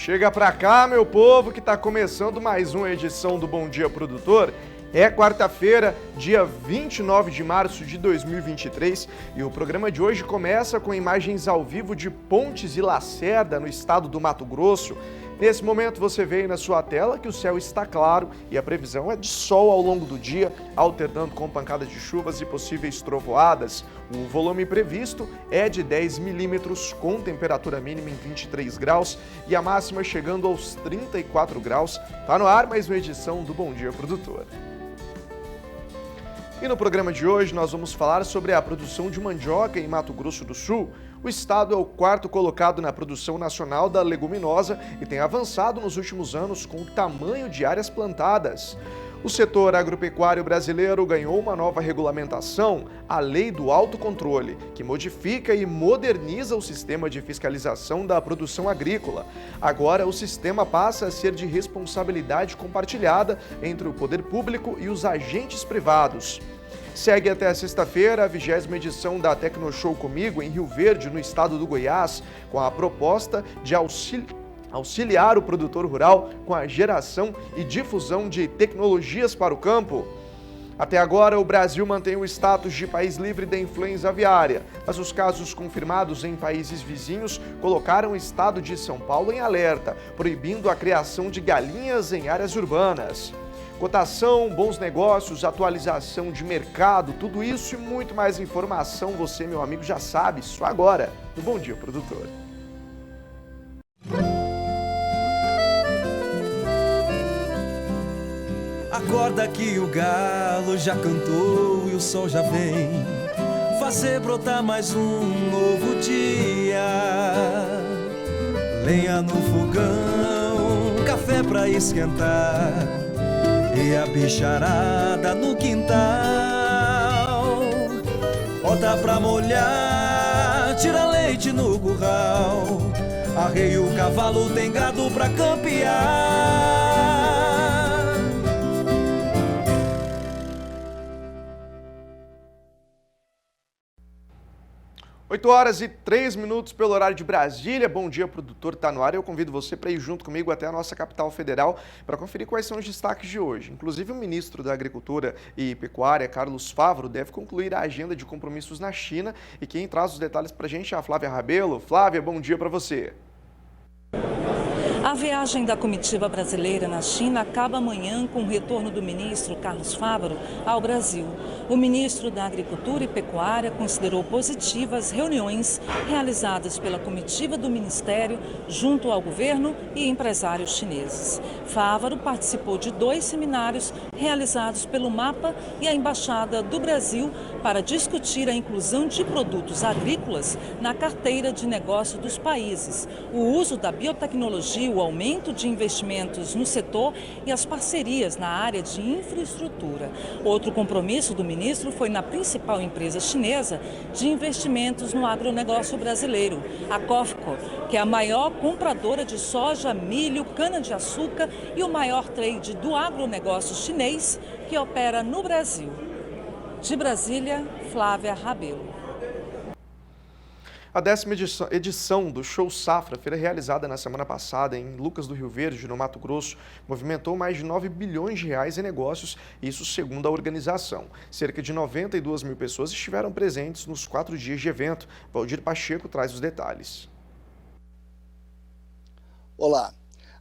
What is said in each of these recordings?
Chega pra cá, meu povo, que tá começando mais uma edição do Bom Dia Produtor. É quarta-feira, dia 29 de março de 2023 e o programa de hoje começa com imagens ao vivo de Pontes e Lacerda, no estado do Mato Grosso. Nesse momento você vê aí na sua tela que o céu está claro e a previsão é de sol ao longo do dia, alternando com pancadas de chuvas e possíveis trovoadas. O volume previsto é de 10 milímetros, com temperatura mínima em 23 graus e a máxima chegando aos 34 graus. Tá no ar mais uma edição do Bom Dia Produtor. E no programa de hoje nós vamos falar sobre a produção de mandioca em Mato Grosso do Sul. O estado é o quarto colocado na produção nacional da leguminosa e tem avançado nos últimos anos com o tamanho de áreas plantadas. O setor agropecuário brasileiro ganhou uma nova regulamentação, a Lei do Autocontrole, que modifica e moderniza o sistema de fiscalização da produção agrícola. Agora, o sistema passa a ser de responsabilidade compartilhada entre o poder público e os agentes privados. Segue até a sexta-feira a 20ª edição da Tecnoshow Comigo, em Rio Verde, no estado do Goiás, com a proposta de auxiliar o produtor rural com a geração e difusão de tecnologias para o campo. Até agora, o Brasil mantém o status de país livre da influenza aviária, mas os casos confirmados em países vizinhos colocaram o estado de São Paulo em alerta, proibindo a criação de galinhas em áreas urbanas. Cotação, bons negócios, atualização de mercado, tudo isso e muito mais informação você, meu amigo, já sabe, só agora, no Bom Dia Produtor. Acorda que o galo já cantou e o sol já vem fazer brotar mais um novo dia. Lenha no fogão, café pra esquentar e a bicharada no quintal. Bota pra molhar, tira leite no curral, arreia o cavalo, tem gado pra campear. 8h03 pelo horário de Brasília. Bom dia, produtor, tá no ar. Eu convido você para ir junto comigo até a nossa capital federal para conferir quais são os destaques de hoje. Inclusive, o ministro da Agricultura e Pecuária, Carlos Fávaro, deve concluir a agenda de compromissos na China. E quem traz os detalhes para a gente é a Flávia Rabelo. Flávia, bom dia para você. A viagem da comitiva brasileira na China acaba amanhã com o retorno do ministro Carlos Fávaro ao Brasil. O ministro da Agricultura e Pecuária considerou positivas reuniões realizadas pela comitiva do Ministério junto ao governo e empresários chineses. Fávaro participou de 2 seminários realizados pelo MAPA e a Embaixada do Brasil para discutir a inclusão de produtos agrícolas na carteira de negócio dos países, o uso da biotecnologia, o aumento de investimentos no setor e as parcerias na área de infraestrutura. Outro compromisso do ministro foi na principal empresa chinesa de investimentos no agronegócio brasileiro, a COFCO, que é a maior compradora de soja, milho, cana-de-açúcar e o maior trade do agronegócio chinês que opera no Brasil. De Brasília, Flávia Rabelo. A 10ª edição do Show Safra, feira realizada na semana passada em Lucas do Rio Verde, no Mato Grosso, movimentou mais de 9 bilhões de reais em negócios, isso segundo a organização. Cerca de 92 mil pessoas estiveram presentes nos 4 dias de evento. Valdir Pacheco traz os detalhes. Olá.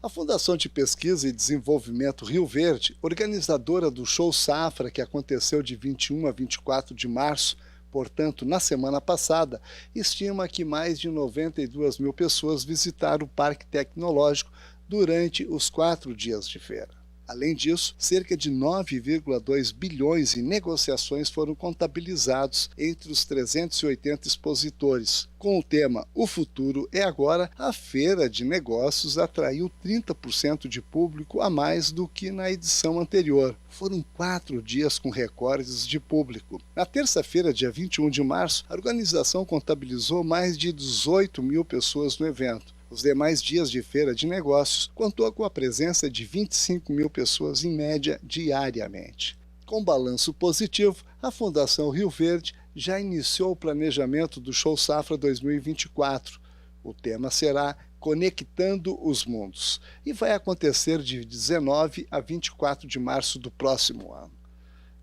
A Fundação de Pesquisa e Desenvolvimento Rio Verde, organizadora do Show Safra, que aconteceu de 21 a 24 de março, portanto, na semana passada, estima que mais de 92 mil pessoas visitaram o Parque Tecnológico durante os 4 dias de feira. Além disso, cerca de 9,2 bilhões em negociações foram contabilizados entre os 380 expositores. Com o tema O Futuro é Agora, a feira de negócios atraiu 30% de público a mais do que na edição anterior. Foram 4 dias com recordes de público. Na terça-feira, dia 21 de março, a organização contabilizou mais de 18 mil pessoas no evento. Os demais dias de feira de negócios contou com a presença de 25 mil pessoas em média diariamente. Com balanço positivo, a Fundação Rio Verde já iniciou o planejamento do Show Safra 2024. O tema será Conectando os Mundos, e vai acontecer de 19 a 24 de março do próximo ano.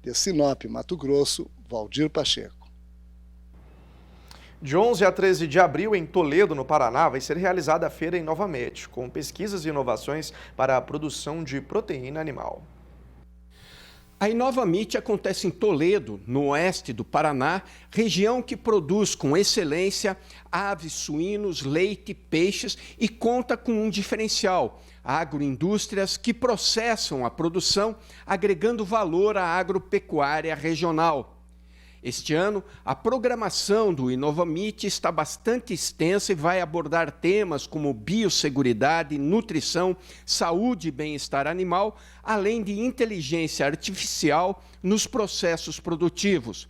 De Sinop, Mato Grosso, Valdir Pacheco. De 11 a 13 de abril, em Toledo, no Paraná, vai ser realizada a feira Inovamete, com pesquisas e inovações para a produção de proteína animal. A Inovamete acontece em Toledo, no oeste do Paraná, região que produz com excelência aves, suínos, leite, peixes e conta com um diferencial: agroindústrias que processam a produção, agregando valor à agropecuária regional. Este ano, a programação do Inovamete está bastante extensa e vai abordar temas como biosseguridade, nutrição, saúde e bem-estar animal, além de inteligência artificial nos processos produtivos.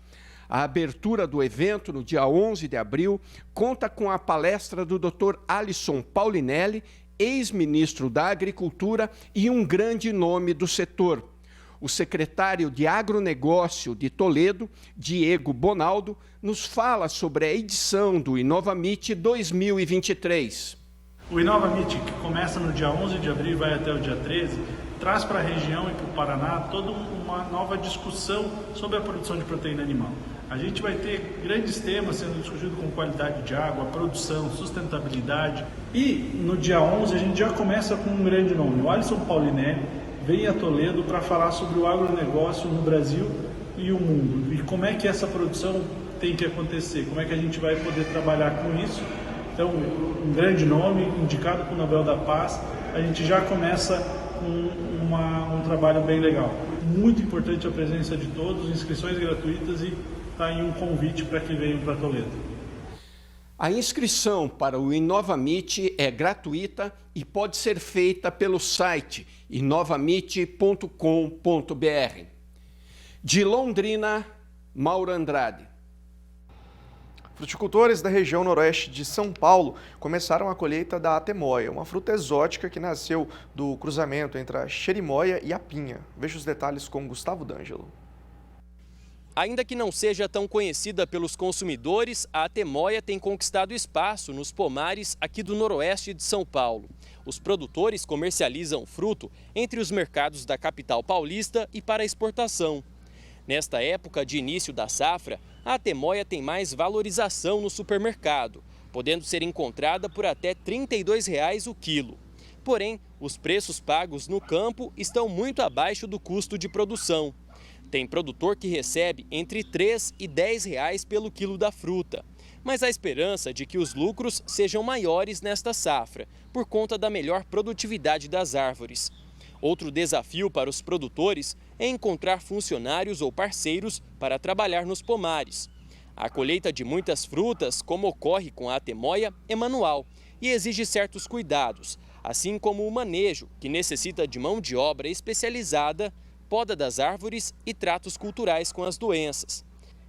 A abertura do evento, no dia 11 de abril, conta com a palestra do Dr. Alisson Paulinelli, ex-ministro da Agricultura e um grande nome do setor. O secretário de Agronegócio de Toledo, Diego Bonaldo, nos fala sobre a edição do Inovamete 2023. O Inovamete, que começa no dia 11 de abril e vai até o dia 13, traz para a região e para o Paraná toda uma nova discussão sobre a produção de proteína animal. A gente vai ter grandes temas sendo discutidos com qualidade de água, produção, sustentabilidade. E no dia 11 a gente já começa com um grande nome, o Alisson Paulinelli, vem a Toledo para falar sobre o agronegócio no Brasil e o mundo. E como é que essa produção tem que acontecer, como é que a gente vai poder trabalhar com isso. Então, um grande nome, indicado com o Nobel da Paz, a gente já começa com um trabalho bem legal. Muito importante a presença de todos, inscrições gratuitas e está aí um convite para que venham para Toledo. A inscrição para o Inovamete é gratuita e pode ser feita pelo site inovamete.com.br. De Londrina, Mauro Andrade. Fruticultores da região noroeste de São Paulo começaram a colheita da atemoia, uma fruta exótica que nasceu do cruzamento entre a cherimoia e a pinha. Veja os detalhes com Gustavo D'Angelo. Ainda que não seja tão conhecida pelos consumidores, a atemoia tem conquistado espaço nos pomares aqui do noroeste de São Paulo. Os produtores comercializam o fruto entre os mercados da capital paulista e para exportação. Nesta época de início da safra, a atemoia tem mais valorização no supermercado, podendo ser encontrada por até R$ 32,00 o quilo. Porém, os preços pagos no campo estão muito abaixo do custo de produção. Tem produtor que recebe entre R$ 3 e R$ 10 pelo quilo da fruta. Mas há esperança de que os lucros sejam maiores nesta safra, por conta da melhor produtividade das árvores. Outro desafio para os produtores é encontrar funcionários ou parceiros para trabalhar nos pomares. A colheita de muitas frutas, como ocorre com a atemoia, é manual e exige certos cuidados, assim como o manejo, que necessita de mão de obra especializada, poda das árvores e tratos culturais com as doenças.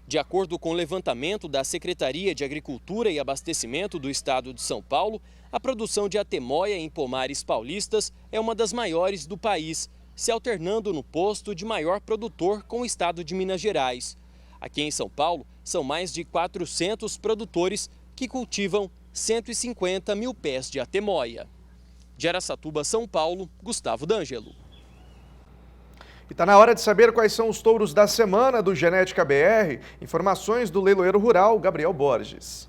De acordo com o levantamento da Secretaria de Agricultura e Abastecimento do Estado de São Paulo, a produção de atemoia em pomares paulistas é uma das maiores do país, se alternando no posto de maior produtor com o estado de Minas Gerais. Aqui em São Paulo, são mais de 400 produtores que cultivam 150 mil pés de atemoia. De Araçatuba, São Paulo, Gustavo D'Angelo. E está na hora de saber quais são os touros da semana do Genética BR. Informações do leiloeiro rural, Gabriel Borges.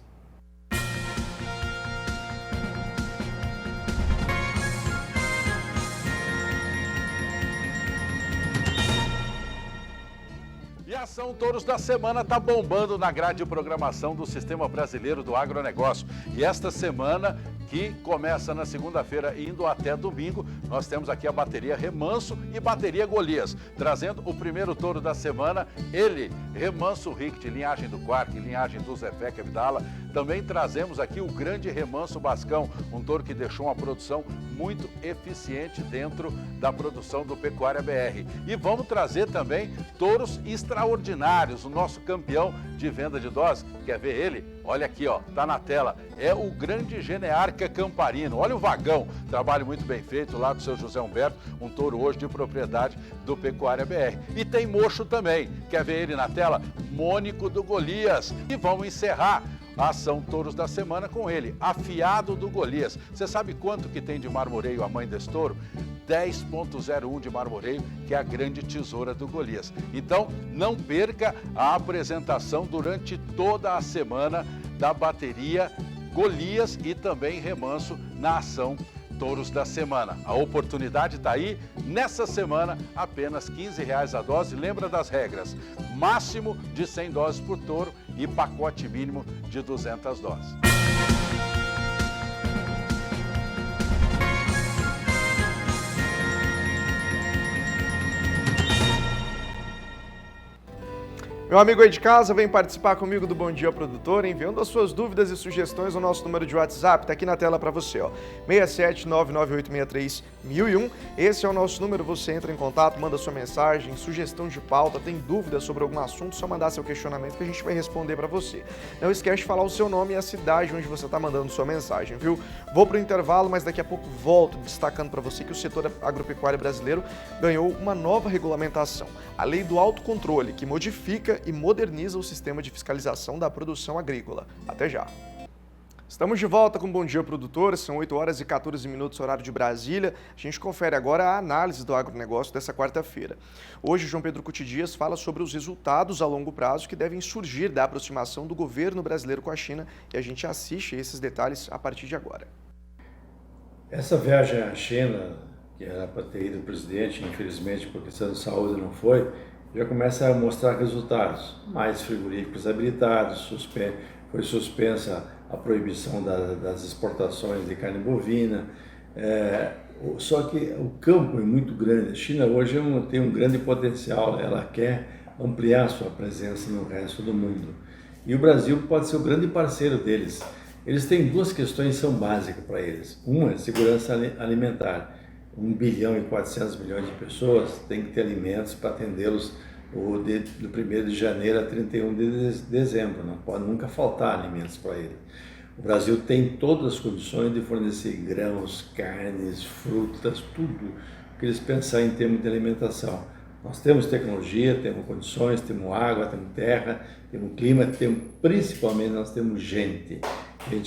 E a ação Touros da Semana está bombando na grade de programação do Sistema Brasileiro do Agronegócio. E esta semana, que começa na segunda-feira indo até domingo, nós temos aqui a bateria Remanso e bateria Golias, trazendo o primeiro touro da semana, ele, Remanso Richt, linhagem do Quark, linhagem do Zefek Abdala. Também trazemos aqui o grande Remanso Bascão, um touro que deixou uma produção muito eficiente dentro da produção do Pecuária BR. E vamos trazer também touros extraordinários, o nosso campeão de venda de doses. Quer ver ele? Olha aqui, ó, tá na tela. É o grande Genearca Camparino. Olha o vagão, trabalho muito bem feito lá do seu José Humberto, um touro hoje de propriedade do Pecuária BR. E tem mocho também. Quer ver ele na tela? Mônico do Golias. E vamos encerrar a ação Touros da Semana com ele, Afiado do Golias. Você sabe quanto que tem de marmoreio a mãe desse touro? 10,01 de marmoreio, que é a grande tesoura do Golias. Então, não perca a apresentação durante toda a semana da bateria Golias e também Remanso na ação Touros da Semana. A oportunidade está aí, nessa semana, apenas R$15 a dose. Lembra das regras, máximo de 100 doses por touro e pacote mínimo de 200 doses. Meu amigo aí de casa, vem participar comigo do Bom Dia Produtor, enviando as suas dúvidas e sugestões no nosso número de WhatsApp, tá aqui na tela para você, ó, 67998631001. Esse é o nosso número, você entra em contato, manda sua mensagem, sugestão de pauta, tem dúvida sobre algum assunto, só mandar seu questionamento que a gente vai responder para você. Não esquece de falar o seu nome e a cidade onde você tá mandando sua mensagem, viu? Vou pro intervalo, mas daqui a pouco volto destacando para você que o setor agropecuário brasileiro ganhou uma nova regulamentação, a Lei do Autocontrole, que modifica e moderniza o sistema de fiscalização da produção agrícola. Até já! Estamos de volta com Bom Dia Produtor, são 8 horas e 14 minutos, horário de Brasília. A gente confere agora a análise do agronegócio dessa quarta-feira. Hoje, João Pedro Cuti Dias fala sobre os resultados a longo prazo que devem surgir da aproximação do governo brasileiro com a China e a gente assiste esses detalhes a partir de agora. Essa viagem à China, que era para ter ido o presidente, infelizmente por questão de saúde não foi, já começa a mostrar resultados. Mais frigoríficos habilitados, foi suspensa a proibição das exportações de carne bovina. Só que o campo é muito grande. A China hoje tem um grande potencial, ela quer ampliar sua presença no resto do mundo. E o Brasil pode ser o grande parceiro deles. Eles têm duas questões que são básicas para eles. Uma é segurança alimentar. 1 bilhão e 400 milhões de pessoas têm que ter alimentos para atendê-los do 1º de janeiro a 31 de dezembro. Não pode nunca faltar alimentos para eles. O Brasil tem todas as condições de fornecer grãos, carnes, frutas, tudo que eles pensarem em termos de alimentação. Nós temos tecnologia, temos condições, temos água, temos terra, temos clima, principalmente nós temos gente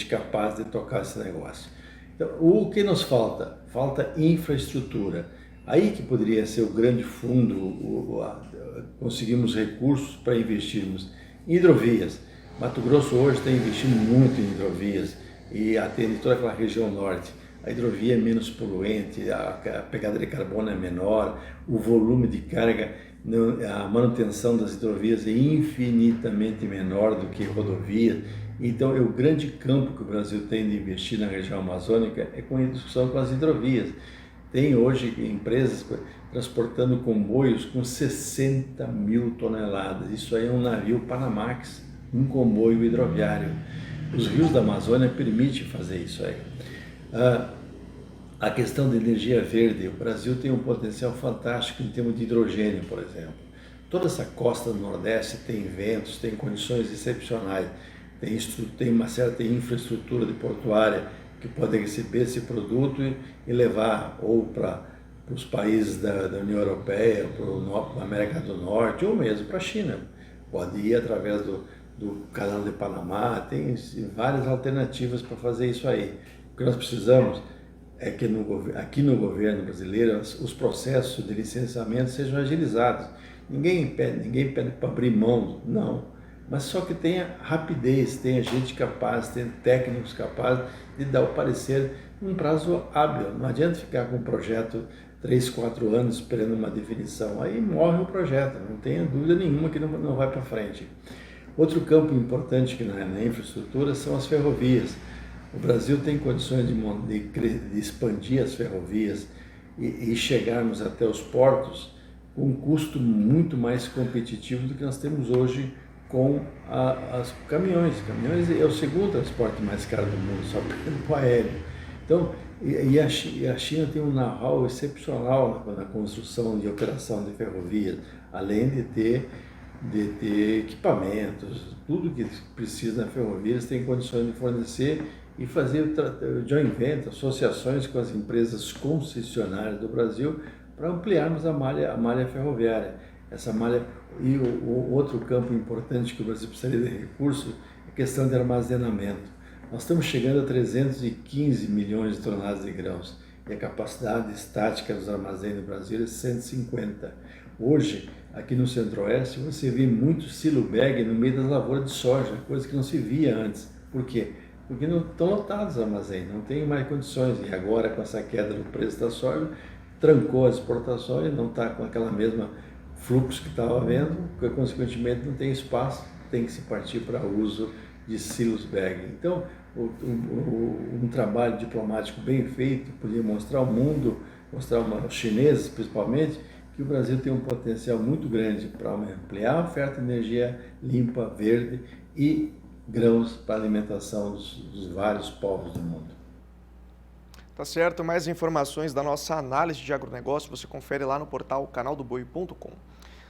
capaz de tocar esse negócio. Então, o que nos falta? Falta infraestrutura. Aí que poderia ser o grande fundo, conseguimos recursos para investirmos em hidrovias. Mato Grosso hoje está investindo muito em hidrovias e atende toda aquela região norte. A hidrovia é menos poluente, a pegada de carbono é menor, o volume de carga, a manutenção das hidrovias é infinitamente menor do que rodovias. Então, o grande campo que o Brasil tem de investir na região amazônica é com a discussão com as hidrovias. Tem hoje empresas transportando comboios com 60 mil toneladas. Isso aí é um navio Panamax, um comboio hidroviário. Os rios da Amazônia permitem fazer isso aí. A questão da energia verde, o Brasil tem um potencial fantástico em termos de hidrogênio, por exemplo. Toda essa costa do Nordeste tem ventos, tem condições excepcionais. Tem uma certa infraestrutura de portuária que pode receber esse produto e levar ou para os países da União Europeia, para a América do Norte ou mesmo para a China. Pode ir através do canal de Panamá, tem várias alternativas para fazer isso aí. O que nós precisamos é que aqui no governo brasileiro os processos de licenciamento sejam agilizados. Ninguém pede para abrir mão, não. Mas só que tenha rapidez, tenha gente capaz, tenha técnicos capazes de dar o parecer num prazo hábil. Não adianta ficar com um projeto 3, 4 anos esperando uma definição. Aí morre o projeto, não tenha dúvida nenhuma que não vai para frente. Outro campo importante que na infraestrutura são as ferrovias. O Brasil tem condições de expandir as ferrovias e chegarmos até os portos com um custo muito mais competitivo do que nós temos hoje com os caminhões. Caminhões é o segundo transporte mais caro do mundo, só perdendo para o aéreo. Então, a China tem um know-how excepcional na construção e operação de ferrovias, além de ter equipamentos, tudo que precisa na ferrovia, eles têm condições de fornecer e fazer joint venture, associações com as empresas concessionárias do Brasil para ampliarmos a malha ferroviária. Essa malha. E o outro campo importante que o Brasil precisaria de recursos questão de armazenamento. Nós estamos chegando a 315 milhões de toneladas de grãos e a capacidade estática dos armazéns do Brasil é 150. Hoje, aqui no Centro-Oeste, você vê muito silo bag no meio das lavouras de soja, coisa que não se via antes. Por quê? Porque não estão lotados os armazéns, não tem mais condições. E agora, com essa queda no preço da soja, trancou as exportações, não está com aquela mesma fluxo que estava havendo, porque, consequentemente, não tem espaço, tem que se partir para o uso de silos bag. Então, um trabalho diplomático bem feito podia mostrar ao mundo, mostrar aos chineses principalmente, que o Brasil tem um potencial muito grande para ampliar a oferta de energia limpa, verde e grãos para a alimentação dos vários povos do mundo. Tá certo, mais informações da nossa análise de agronegócio você confere lá no portal canaldoboi.com.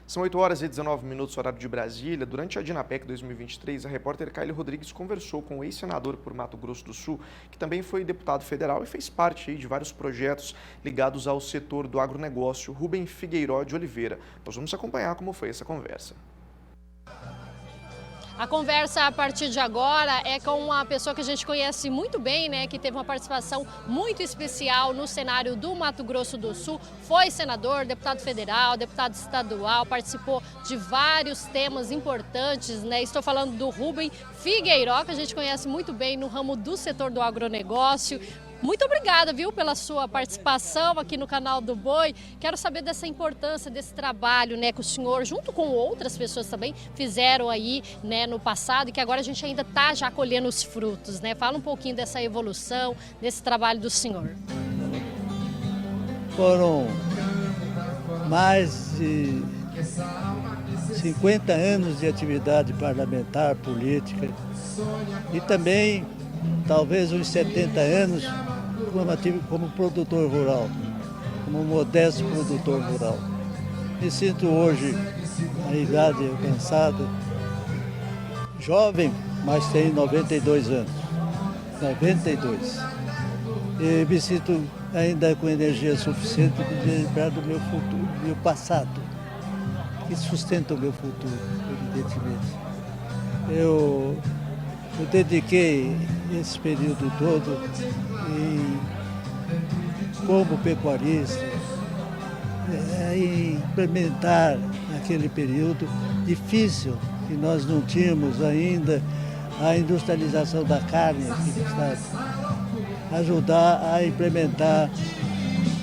São 8h19, horário de Brasília. Durante a Dinapec 2023, a repórter Kylie Rodrigues conversou com o ex-senador por Mato Grosso do Sul, que também foi deputado federal e fez parte de vários projetos ligados ao setor do agronegócio, Rubem Figueiró de Oliveira. Nós vamos acompanhar como foi essa conversa. A conversa a partir de agora é com uma pessoa que a gente conhece muito bem, né, que teve uma participação muito especial no cenário do Mato Grosso do Sul. Foi senador, deputado federal, deputado estadual, participou de vários temas importantes, né? Estou falando do Rubem Figueiró, que a gente conhece muito bem no ramo do setor do agronegócio. Muito obrigada, viu, pela sua participação aqui no Canal do Boi. Quero saber dessa importância desse trabalho, né, que o senhor, junto com outras pessoas também, fizeram aí, né, no passado e que agora a gente ainda está já colhendo os frutos, né? Fala um pouquinho dessa evolução, desse trabalho do senhor. Foram mais de 50 anos de atividade parlamentar, política e também talvez uns 70 anos como produtor rural, como modesto produtor rural. Me sinto hoje, na idade alcançada, jovem, mas tenho 92 anos. 92. E me sinto ainda com energia suficiente para lembrar do meu futuro, do meu passado, que sustenta o meu futuro, evidentemente. Eu dediquei esse período todo como pecuarista, em implementar naquele período difícil, que nós não tínhamos ainda a industrialização da carne aqui no estado, ajudar a implementar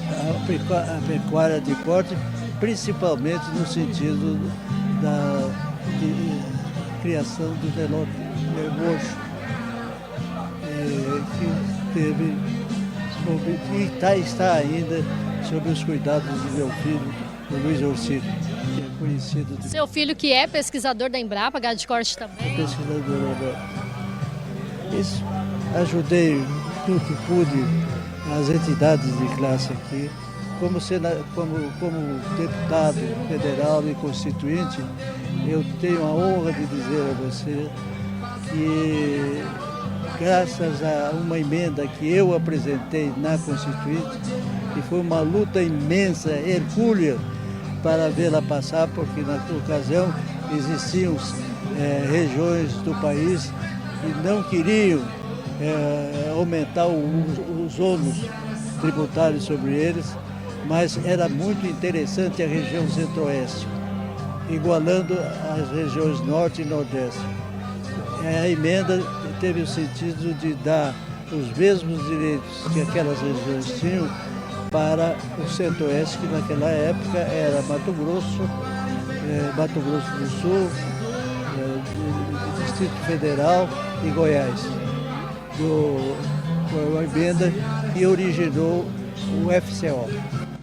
a pecuária de corte, principalmente no sentido da criação do nervoso, que teve e está ainda sob os cuidados do meu filho, o Luiz Orcílio, que é conhecido. Seu filho que é pesquisador da Embrapa, gado de corte também? É pesquisador da Embrapa. Isso, ajudei tudo que pude as entidades de classe aqui. Como deputado federal e constituinte, eu tenho a honra de dizer a você que, graças a uma emenda que eu apresentei na Constituinte, e foi uma luta imensa, hercúlea, para vê-la passar, porque na ocasião existiam regiões do país que não queriam aumentar os ônus tributários sobre eles, mas era muito interessante a região centro-oeste, igualando as regiões norte e nordeste. A emenda teve o sentido de dar os mesmos direitos que aquelas regiões tinham para o centro-oeste, que naquela época era Mato Grosso do Sul, Distrito Federal e Goiás. Foi uma emenda que originou o FCO.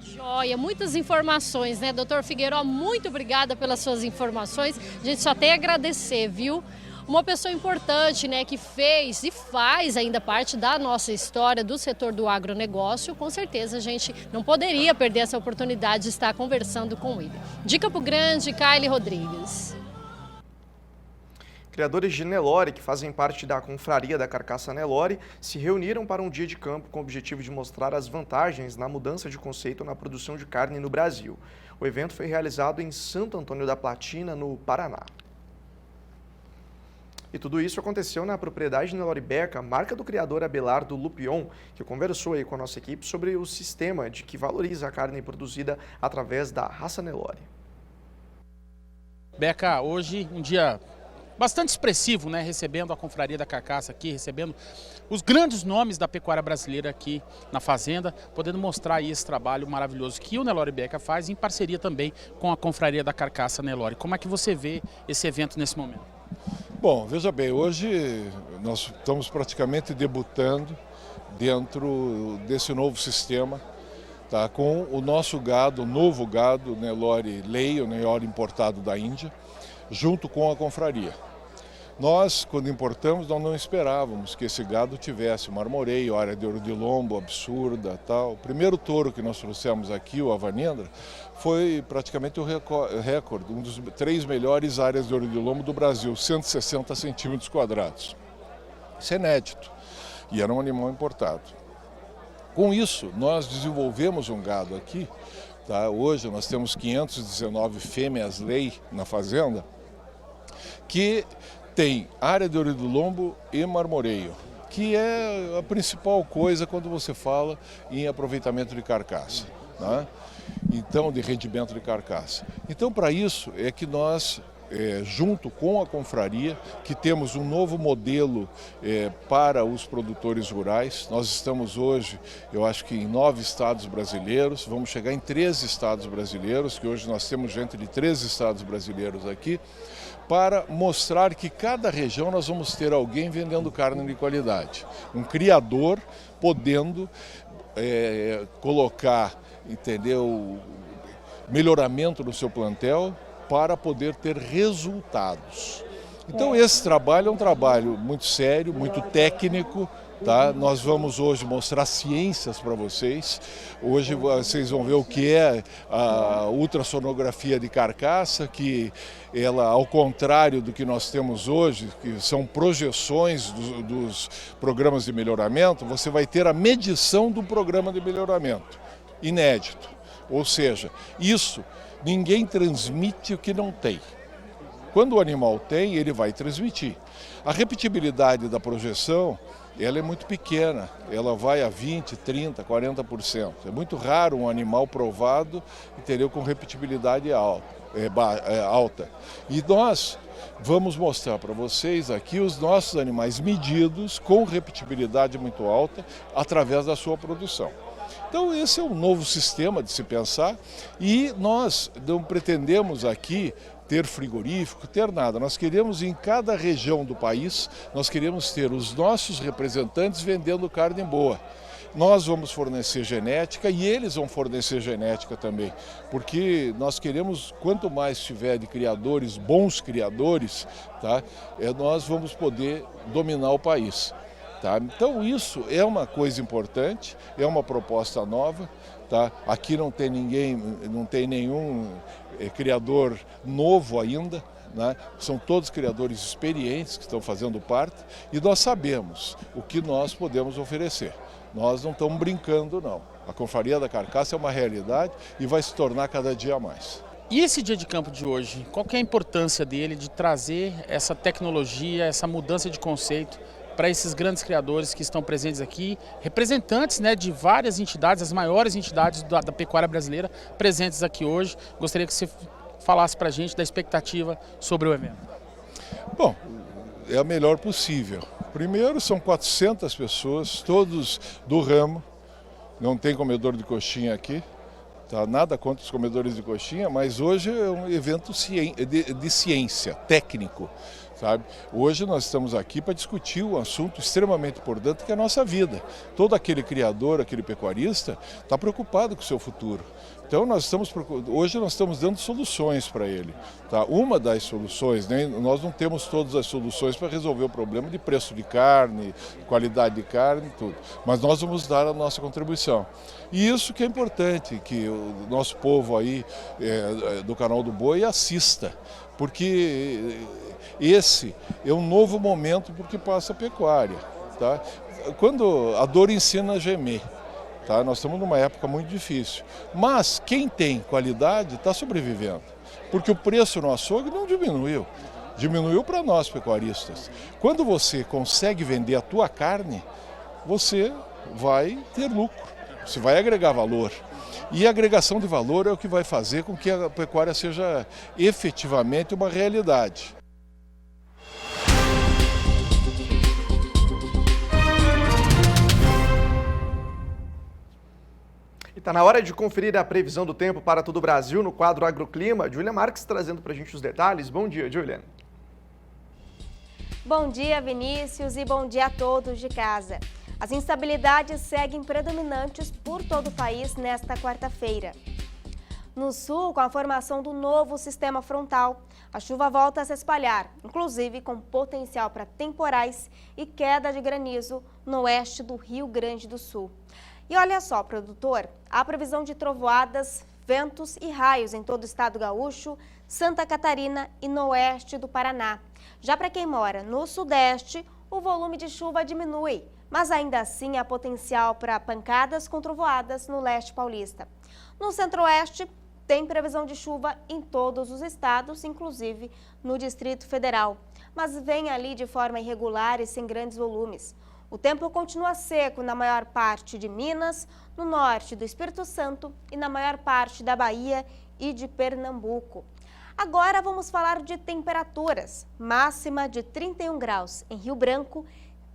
Joia, muitas informações, né? Doutor Figueiró, muito obrigada pelas suas informações. A gente só tem a agradecer, viu? Uma pessoa importante, né, que fez e faz ainda parte da nossa história do setor do agronegócio. Com certeza a gente não poderia perder essa oportunidade de estar conversando com ele. De Campo Grande, Kylie Rodrigues. Criadores de Nelore, que fazem parte da confraria da carcaça Nelore, se reuniram para um dia de campo com o objetivo de mostrar as vantagens na mudança de conceito na produção de carne no Brasil. O evento foi realizado em Santo Antônio da Platina, no Paraná. E tudo isso aconteceu na propriedade Nelore Beca, marca do criador Abelardo Lupion, que conversou aí com a nossa equipe sobre o sistema de que valoriza a carne produzida através da raça Nelore. Beca, hoje um dia bastante expressivo, né? Recebendo a Confraria da Carcaça aqui, recebendo os grandes nomes da pecuária brasileira aqui na fazenda, podendo mostrar aí esse trabalho maravilhoso que o Nelore Beca faz em parceria também com a Confraria da Carcaça Nelore. Como é que você vê esse evento nesse momento? Bom, veja bem, hoje nós estamos praticamente debutando dentro desse novo sistema, tá, com o nosso gado, o novo gado Nelore Lei, o Nelore importado da Índia, junto com a confraria. Nós, quando importamos, nós não esperávamos que esse gado tivesse marmoreio, área de ouro de lombo absurda, tal. O primeiro touro que nós trouxemos aqui, o Avanindra, foi praticamente o recorde, um dos 3 melhores áreas de ouro de lombo do Brasil, 160 centímetros quadrados. Isso é inédito e era um animal importado. Com isso, nós desenvolvemos um gado aqui, tá? Hoje nós temos 519 fêmeas lei na fazenda, que tem área de ouro do lombo e marmoreio, que é a principal coisa quando você fala em aproveitamento de carcaça, né? Então, de rendimento de carcaça. Então, para isso é que nós, junto com a confraria, que temos um novo modelo para os produtores rurais. Nós estamos hoje, eu acho que em 9 estados brasileiros, vamos chegar em 13 estados brasileiros, que hoje nós temos gente de 13 estados brasileiros aqui, para mostrar que cada região nós vamos ter alguém vendendo carne de qualidade. Um criador podendo colocar, entendeu, melhoramento no seu plantel para poder ter resultados. Então esse trabalho é um trabalho muito sério, muito técnico, tá? Nós vamos hoje mostrar ciências para vocês. Hoje vocês vão ver o que é a ultrassonografia de carcaça, que ela, ao contrário do que nós temos hoje, que são projeções dos programas de melhoramento, você vai ter a medição do programa de melhoramento, inédito. Ou seja, isso ninguém transmite o que não tem. Quando o animal tem, ele vai transmitir. A repetibilidade da projeção, ela é muito pequena, ela vai a 20%, 30%, 40%. É muito raro um animal provado, entendeu, com repetibilidade alta. E nós vamos mostrar para vocês aqui os nossos animais medidos com repetibilidade muito alta através da sua produção. Então esse é um novo sistema de se pensar e nós não pretendemos aqui ter frigorífico, ter nada. Nós queremos em cada região do país, nós queremos ter os nossos representantes vendendo carne boa. Nós vamos fornecer genética e eles vão fornecer genética também, porque nós queremos, quanto mais tiver de criadores, bons criadores, tá, nós vamos poder dominar o país. Tá? Então isso é uma coisa importante, é uma proposta nova. Tá? Aqui não tem ninguém, não tem nenhum criador novo ainda, né? São todos criadores experientes que estão fazendo parte e nós sabemos o que nós podemos oferecer. Nós não estamos brincando não. A Confraria da Carcaça é uma realidade e vai se tornar cada dia mais. E esse dia de campo de hoje, qual que é a importância dele de trazer essa tecnologia, essa mudança de conceito para esses grandes criadores que estão presentes aqui, representantes, né, de várias entidades, as maiores entidades da pecuária brasileira presentes aqui hoje. Gostaria que você falasse para a gente da expectativa sobre o evento. Bom, é a melhor possível. Primeiro, são 400 pessoas, todos do ramo, não tem comedor de coxinha aqui, tá? Nada contra os comedores de coxinha, mas hoje é um evento de ciência, técnico. Sabe? Hoje nós estamos aqui para discutir um assunto extremamente importante que é a nossa vida. Todo aquele criador, aquele pecuarista está preocupado com o seu futuro. Então hoje nós estamos dando soluções para ele. Tá? Uma das soluções, né? Nós não temos todas as soluções para resolver o problema de preço de carne, qualidade de carne, tudo. Mas nós vamos dar a nossa contribuição. E isso que é importante, que o nosso povo aí do Canal do Boi assista, porque esse é um novo momento porque passa a pecuária. Tá? Quando a dor ensina a gemer. Tá? Nós estamos numa época muito difícil, mas quem tem qualidade está sobrevivendo, porque o preço no açougue não diminuiu. diminuiu para nós pecuaristas. Quando você consegue vender a tua carne, você vai ter lucro, você vai agregar valor. E a agregação de valor é o que vai fazer com que a pecuária seja efetivamente uma realidade. Está na hora de conferir a previsão do tempo para todo o Brasil no quadro Agroclima. Julia Marques trazendo para a gente os detalhes. Bom dia, Julia. Bom dia, Vinícius, e bom dia a todos de casa. As instabilidades seguem predominantes por todo o país nesta quarta-feira. No sul, com a formação do novo sistema frontal, a chuva volta a se espalhar, inclusive com potencial para temporais e queda de granizo no oeste do Rio Grande do Sul. E olha só, produtor, há previsão de trovoadas, ventos e raios em todo o estado gaúcho, Santa Catarina e no oeste do Paraná. Já para quem mora no sudeste, o volume de chuva diminui, mas ainda assim há potencial para pancadas com trovoadas no leste paulista. No centro-oeste, tem previsão de chuva em todos os estados, inclusive no Distrito Federal, mas vem ali de forma irregular e sem grandes volumes. O tempo continua seco na maior parte de Minas, no norte do Espírito Santo e na maior parte da Bahia e de Pernambuco. Agora vamos falar de temperaturas. Máxima de 31 graus em Rio Branco,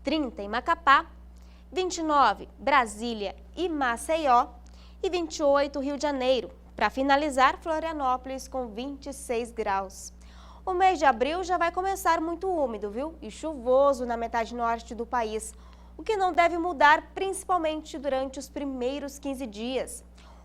30 em Macapá, 29 Brasília e Maceió e 28 Rio de Janeiro. Para finalizar, Florianópolis com 26 graus. O mês de abril já vai começar muito úmido, viu? E chuvoso na metade norte do país, o que não deve mudar principalmente durante os primeiros 15 dias.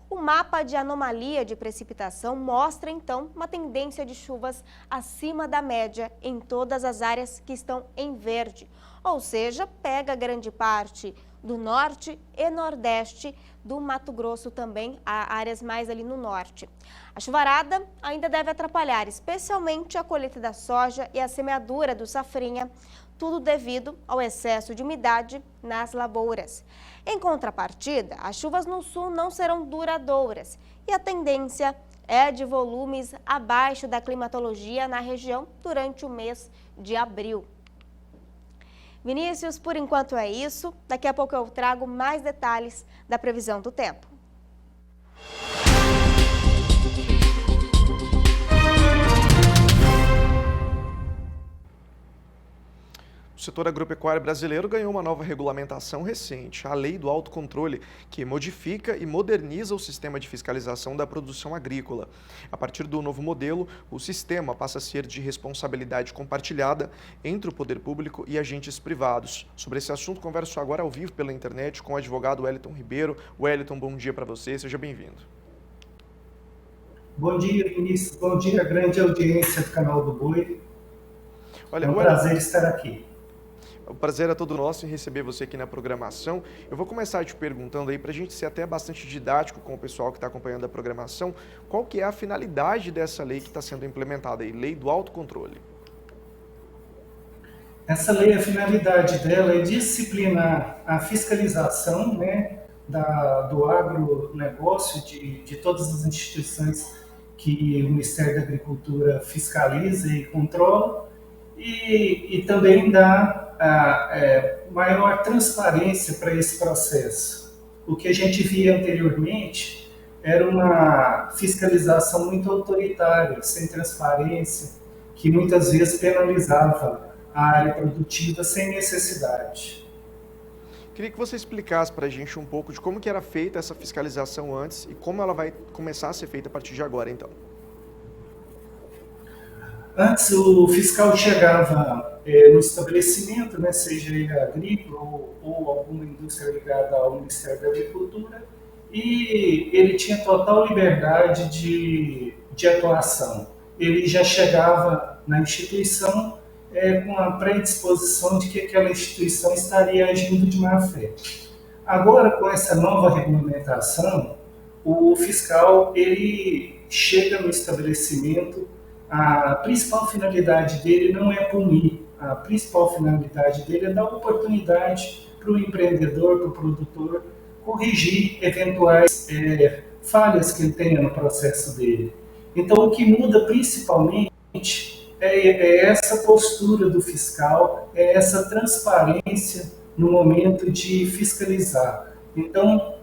O mapa de anomalia de precipitação mostra, então, uma tendência de chuvas acima da média em todas as áreas que estão em verde. Ou seja, pega grande parte do norte e nordeste do Mato Grosso também, há áreas mais ali no norte. A chuvarada ainda deve atrapalhar, especialmente a colheita da soja e a semeadura do safrinha, tudo devido ao excesso de umidade nas lavouras. Em contrapartida, as chuvas no sul não serão duradouras e a tendência é de volumes abaixo da climatologia na região durante o mês de abril. Vinícius, por enquanto é isso. Daqui a pouco eu trago mais detalhes da previsão do tempo. O setor agropecuário brasileiro ganhou uma nova regulamentação recente, a Lei do Autocontrole, que modifica e moderniza o sistema de fiscalização da produção agrícola. A partir do novo modelo, o sistema passa a ser de responsabilidade compartilhada entre o poder público e agentes privados. Sobre esse assunto, converso agora ao vivo pela internet com o advogado Wellington Ribeiro. Wellington, bom dia para você, seja bem-vindo. Bom dia, Vinícius. Bom dia, grande audiência do canal do Boi. Olha, é um prazer estar aqui. O prazer é todo nosso em receber você aqui na programação. Eu vou começar te perguntando aí, para a gente ser até bastante didático com o pessoal que está acompanhando a programação, qual que é a finalidade dessa lei que está sendo implementada aí, Lei do Autocontrole? Essa lei, a finalidade dela é disciplinar a fiscalização, né, do agronegócio, de todas as instituições que o Ministério da Agricultura fiscaliza e controla, e também dá maior transparência para esse processo. O que a gente via anteriormente era uma fiscalização muito autoritária, sem transparência, que muitas vezes penalizava a área produtiva sem necessidade. Queria que você explicasse para a gente um pouco de como que era feita essa fiscalização antes e como ela vai começar a ser feita a partir de agora, então. Antes, o fiscal chegava no estabelecimento, né, seja ele agrícola ou alguma indústria ligada ao Ministério da Agricultura, e ele tinha total liberdade de atuação. Ele já chegava na instituição com a predisposição de que aquela instituição estaria agindo de má fé. Agora, com essa nova regulamentação, o fiscal ele chega no estabelecimento. A principal finalidade dele não é punir, a principal finalidade dele é dar oportunidade para o empreendedor, para o produtor, corrigir eventuais falhas que ele tenha no processo dele. Então, o que muda principalmente é essa postura do fiscal, é essa transparência no momento de fiscalizar. Então,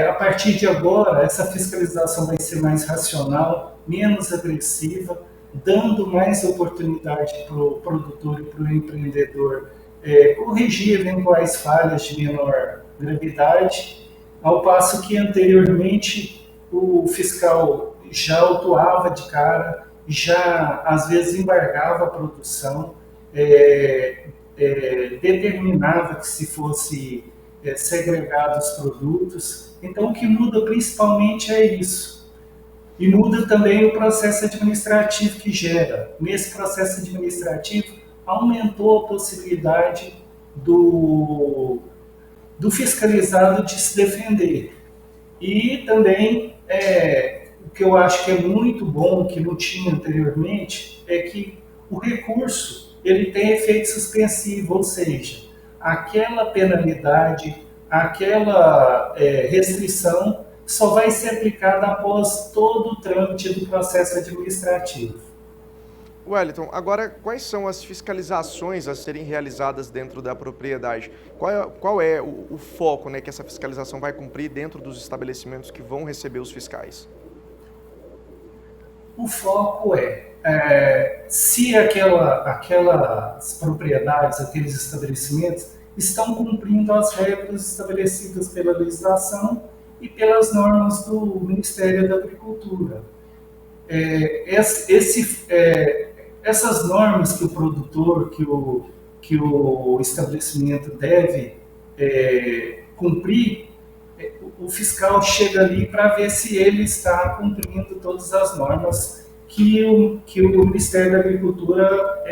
a partir de agora, essa fiscalização vai ser mais racional, menos agressiva, dando mais oportunidade para o produtor e para o empreendedor corrigir eventuais falhas de menor gravidade, ao passo que anteriormente o fiscal já autuava de cara, já às vezes embargava a produção, determinava que se fosse segregados os produtos. Então, o que muda principalmente é isso. E muda também o processo administrativo que gera. Nesse processo administrativo, aumentou a possibilidade do fiscalizado de se defender. E também, o que eu acho que é muito bom, que não tinha anteriormente, é que o recurso ele tem efeito suspensivo, ou seja, aquela penalidade, aquela restrição só vai ser aplicada após todo o trâmite do processo administrativo. Wellington, agora quais são as fiscalizações a serem realizadas dentro da propriedade? Qual é o foco, né, que essa fiscalização vai cumprir dentro dos estabelecimentos que vão receber os fiscais? O foco se aquelas propriedades, aqueles estabelecimentos estão cumprindo as regras estabelecidas pela legislação e pelas normas do Ministério da Agricultura. Essas normas que o produtor, que o estabelecimento deve cumprir, o fiscal chega ali para ver se ele está cumprindo todas as normas que o Ministério da Agricultura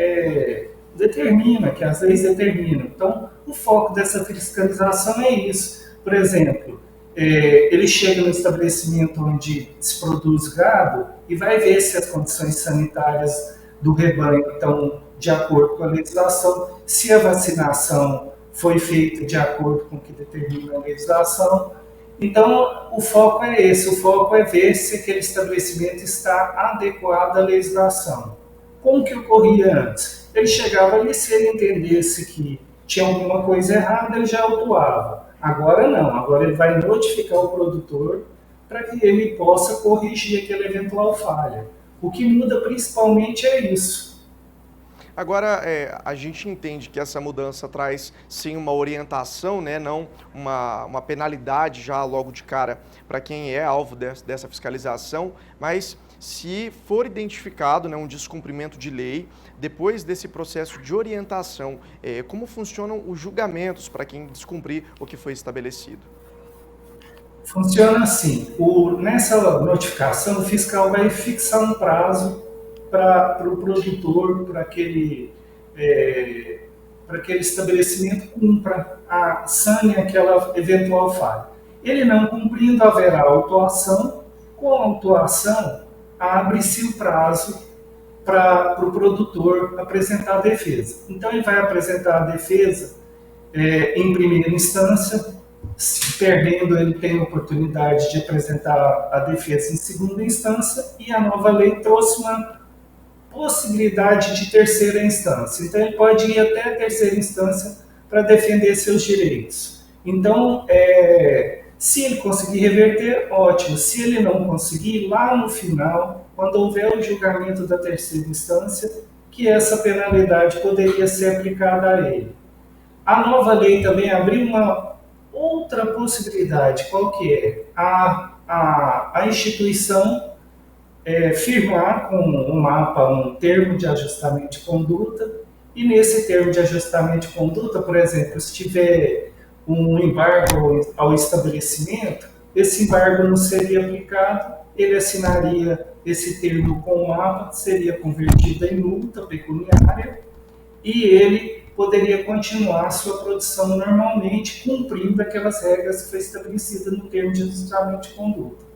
determina, que as leis determinam. Então, o foco dessa fiscalização é isso. Por exemplo, ele chega no estabelecimento onde se produz gado e vai ver se as condições sanitárias do rebanho estão de acordo com a legislação, se a vacinação foi feita de acordo com o que determina a legislação. Então, o foco é esse, o foco é ver se aquele estabelecimento está adequado à legislação. Como que ocorria antes? Ele chegava ali, se ele entendesse que tinha alguma coisa errada, ele já autuava. Agora não, agora ele vai notificar o produtor para que ele possa corrigir aquela eventual falha. O que muda principalmente é isso. Agora, a gente entende que essa mudança traz, sim, uma orientação, né, não uma penalidade já logo de cara para quem é alvo dessa fiscalização, mas se for identificado, né, um descumprimento de lei, depois desse processo de orientação, como funcionam os julgamentos para quem descumprir o que foi estabelecido? Funciona assim, nessa notificação o fiscal vai fixar um prazo para o produtor, para aquele estabelecimento cumpra, sane aquela eventual falha. Ele não cumprindo, haverá autuação. Com a autuação, abre-se o prazo para o produtor apresentar a defesa. Então, ele vai apresentar a defesa em primeira instância. Se perdendo, ele tem a oportunidade de apresentar a defesa em segunda instância, e a nova lei trouxe uma possibilidade de terceira instância. Então, ele pode ir até a terceira instância para defender seus direitos. Então, se ele conseguir reverter, ótimo. Se ele não conseguir, lá no final, quando houver o julgamento da terceira instância, que essa penalidade poderia ser aplicada a ele. A nova lei também abriu uma outra possibilidade. Qual que é? A instituição firmar com um mapa um termo de ajustamento de conduta, e nesse termo de ajustamento de conduta, por exemplo, se tiver um embargo ao estabelecimento, esse embargo não seria aplicado, ele assinaria esse termo com o mapa, seria convertido em multa pecuniária, e ele poderia continuar a sua produção normalmente, cumprindo aquelas regras que foi estabelecida no termo de ajustamento de conduta.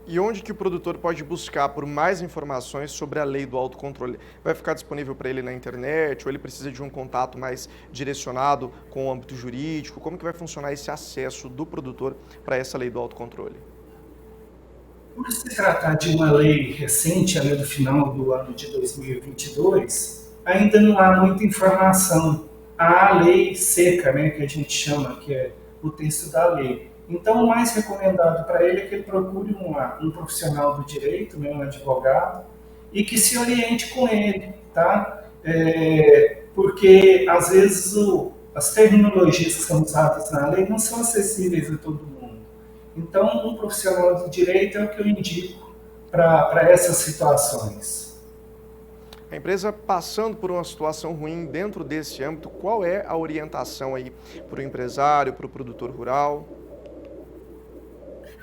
E onde que o produtor pode buscar por mais informações sobre a lei do autocontrole? Vai ficar disponível para ele na internet, ou ele precisa de um contato mais direcionado com o âmbito jurídico? Como que vai funcionar esse acesso do produtor para essa lei do autocontrole? Por se tratar de uma lei recente, a lei do final do ano de 2022, ainda não há muita informação. Há a lei seca, né, que a gente chama, que é o texto da lei. Então, o mais recomendado para ele é que ele procure um profissional do direito, né, um advogado, e que se oriente com ele, tá? Porque, às vezes, as terminologias que são usadas na lei não são acessíveis a todo mundo. Então, um profissional do direito é o que eu indico para essas situações. A empresa passando por uma situação ruim dentro desse âmbito, qual é a orientação aí para o empresário, para o produtor rural?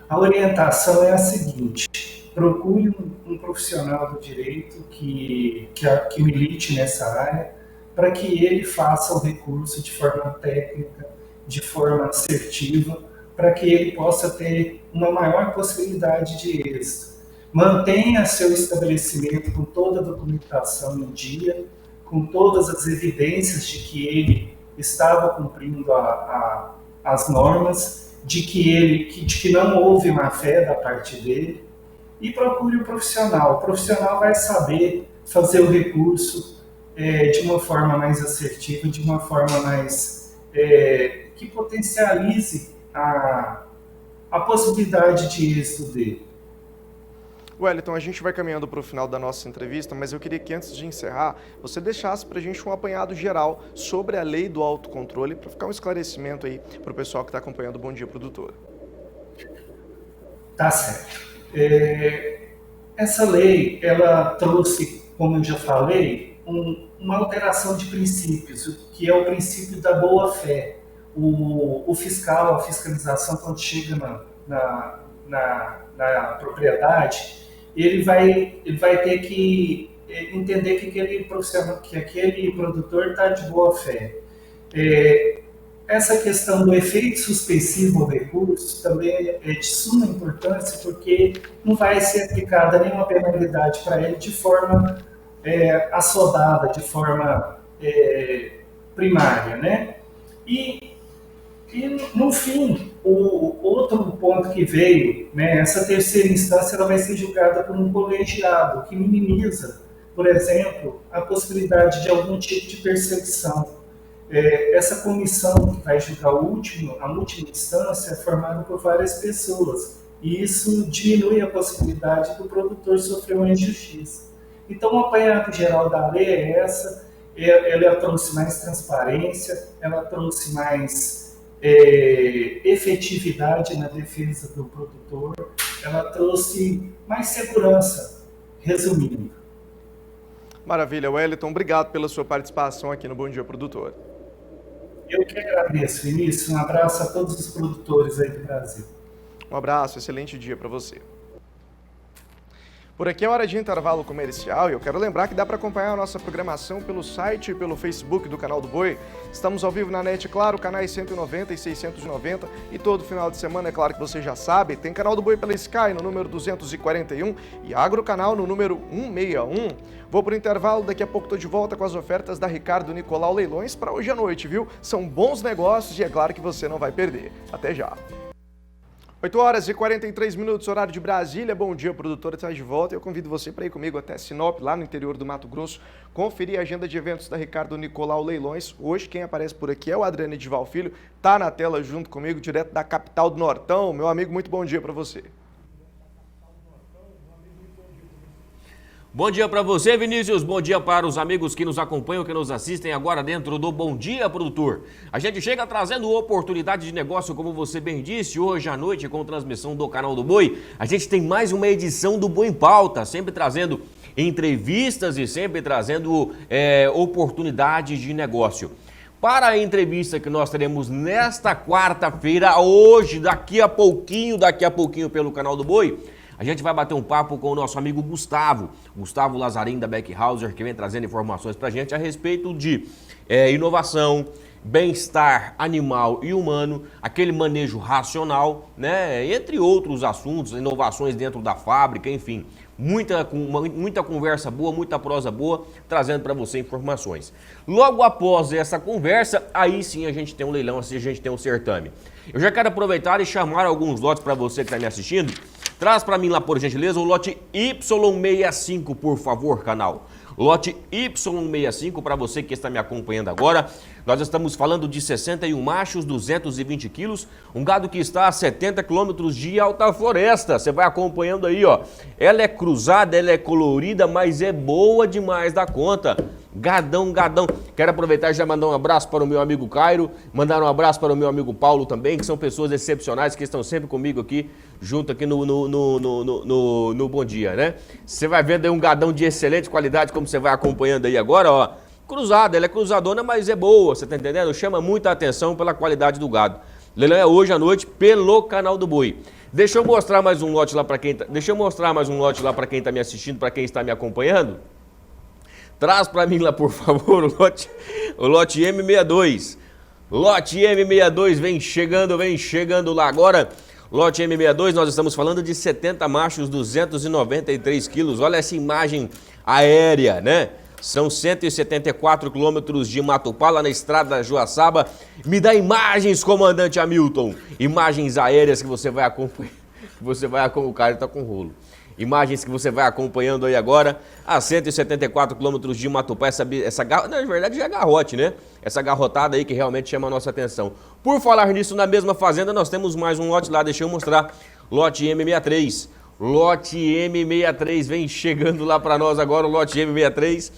A orientação é a seguinte: procure um profissional do direito que milite nessa área, para que ele faça o recurso de forma técnica, de forma assertiva, para que ele possa ter uma maior possibilidade de êxito. Mantenha seu estabelecimento com toda a documentação em dia, com todas as evidências de que ele estava cumprindo as normas, de que não houve má-fé da parte dele, e procure um profissional. O profissional vai saber fazer o recurso de uma forma mais assertiva, de uma forma mais que potencialize a possibilidade de êxito dele. Wellington, a gente vai caminhando para o final da nossa entrevista, mas eu queria que antes de encerrar, você deixasse para a gente um apanhado geral sobre a lei do autocontrole, para ficar um esclarecimento aí para o pessoal que está acompanhando o Bom Dia Produtor. Tá certo. Essa lei, ela trouxe, como eu já falei, uma alteração de princípios, que é o princípio da boa-fé. O fiscal, a fiscalização, quando chega na propriedade, ele vai ter que entender que aquele produtor está de boa fé. Essa questão do efeito suspensivo ao recurso também é de suma importância, porque não vai ser aplicada nenhuma penalidade para ele de forma assodada, de forma primária, né? E no fim, o outro ponto que veio, né, essa terceira instância ela vai ser julgada por um colegiado, que minimiza, por exemplo, a possibilidade de algum tipo de perseguição. Essa comissão que vai julgar a última instância é formada por várias pessoas, e isso diminui a possibilidade do produtor sofrer uma injustiça. Então, o apanhado geral da lei é essa. Ela trouxe mais transparência, ela trouxe mais efetividade na defesa do produtor, ela trouxe mais segurança, resumindo. Maravilha, Wellington, obrigado pela sua participação aqui no Bom Dia Produtor. Eu que agradeço, Vinícius, um abraço a todos os produtores aí do Brasil. Um abraço, excelente dia para você. Por aqui é hora de intervalo comercial e eu quero lembrar que dá para acompanhar a nossa programação pelo site e pelo Facebook do Canal do Boi. Estamos ao vivo na NET, claro, canais 190 e 690 e todo final de semana, é claro que você já sabe, tem Canal do Boi pela Sky no número 241 e Agrocanal no número 161. Vou pro intervalo, daqui a pouco estou de volta com as ofertas da Ricardo Nicolau Leilões para hoje à noite, viu? São bons negócios e é claro que você não vai perder. Até já! 8 horas e 43 minutos, horário de Brasília. Bom dia, produtora, está de volta. Eu convido você para ir comigo até Sinop, lá no interior do Mato Grosso, conferir a agenda de eventos da Ricardo Nicolau Leilões. Hoje quem aparece por aqui é o Adriano Edival Filho, está na tela junto comigo, direto da capital do Nortão. Meu amigo, muito bom dia para você. Bom dia para você, Vinícius. Bom dia para os amigos que nos acompanham, que nos assistem agora dentro do Bom Dia Produtor. A gente chega trazendo oportunidade de negócio, como você bem disse, hoje à noite com transmissão do Canal do Boi. A gente tem mais uma edição do Boi em Pauta, sempre trazendo entrevistas e sempre trazendo oportunidades de negócio. Para a entrevista que nós teremos nesta quarta-feira, hoje, daqui a pouquinho pelo Canal do Boi, a gente vai bater um papo com o nosso amigo Gustavo Lazarim da Beckhauser, que vem trazendo informações para a gente a respeito de inovação, bem-estar animal e humano, aquele manejo racional, né? Entre outros assuntos, inovações dentro da fábrica, enfim, muita conversa boa, muita prosa boa, trazendo para você informações. Logo após essa conversa, aí sim a gente tem um leilão, assim a gente tem um certame. Eu já quero aproveitar e chamar alguns lotes para você que está me assistindo, Traz para mim lá, por gentileza, o lote Y65, por favor, canal. Lote Y65, para você que está me acompanhando agora. Nós estamos falando de 61 machos, 220 quilos, um gado que está a 70 quilômetros de Alta Floresta. Você vai acompanhando aí, ó. Ela é cruzada, ela é colorida, mas é boa demais da conta. Gadão, gadão. Quero aproveitar e já mandar um abraço para o meu amigo Cairo, mandar um abraço para o meu amigo Paulo também, que são pessoas excepcionais, que estão sempre comigo aqui, junto aqui no Bom Dia, né? Você vai vendo aí um gadão de excelente qualidade, como você vai acompanhando aí agora, ó. Cruzada, ela é cruzadona, mas é boa, você tá entendendo? Chama muita atenção pela qualidade do gado. Leilão é hoje à noite pelo canal do Boi. Deixa eu mostrar mais um lote lá para quem tá me assistindo, para quem está me acompanhando. Traz para mim lá, por favor, o lote M62. Lote M62 vem chegando lá agora. Lote M62, nós estamos falando de 70 machos, 293 quilos. Olha essa imagem aérea, né? São 174 quilômetros de Matupá, lá na estrada Joaçaba. Me dá imagens, comandante Hamilton. Imagens aéreas que você vai acompanhar. O cara está com rolo. Imagens que você vai acompanhando aí agora, a 174 quilômetros de Matupá, essa na verdade já é garrote, né? Essa garrotada aí que realmente chama a nossa atenção. Por falar nisso, na mesma fazenda nós temos mais um lote lá, deixa eu mostrar, lote M63. Lote M63 vem chegando lá para nós agora, o lote M63.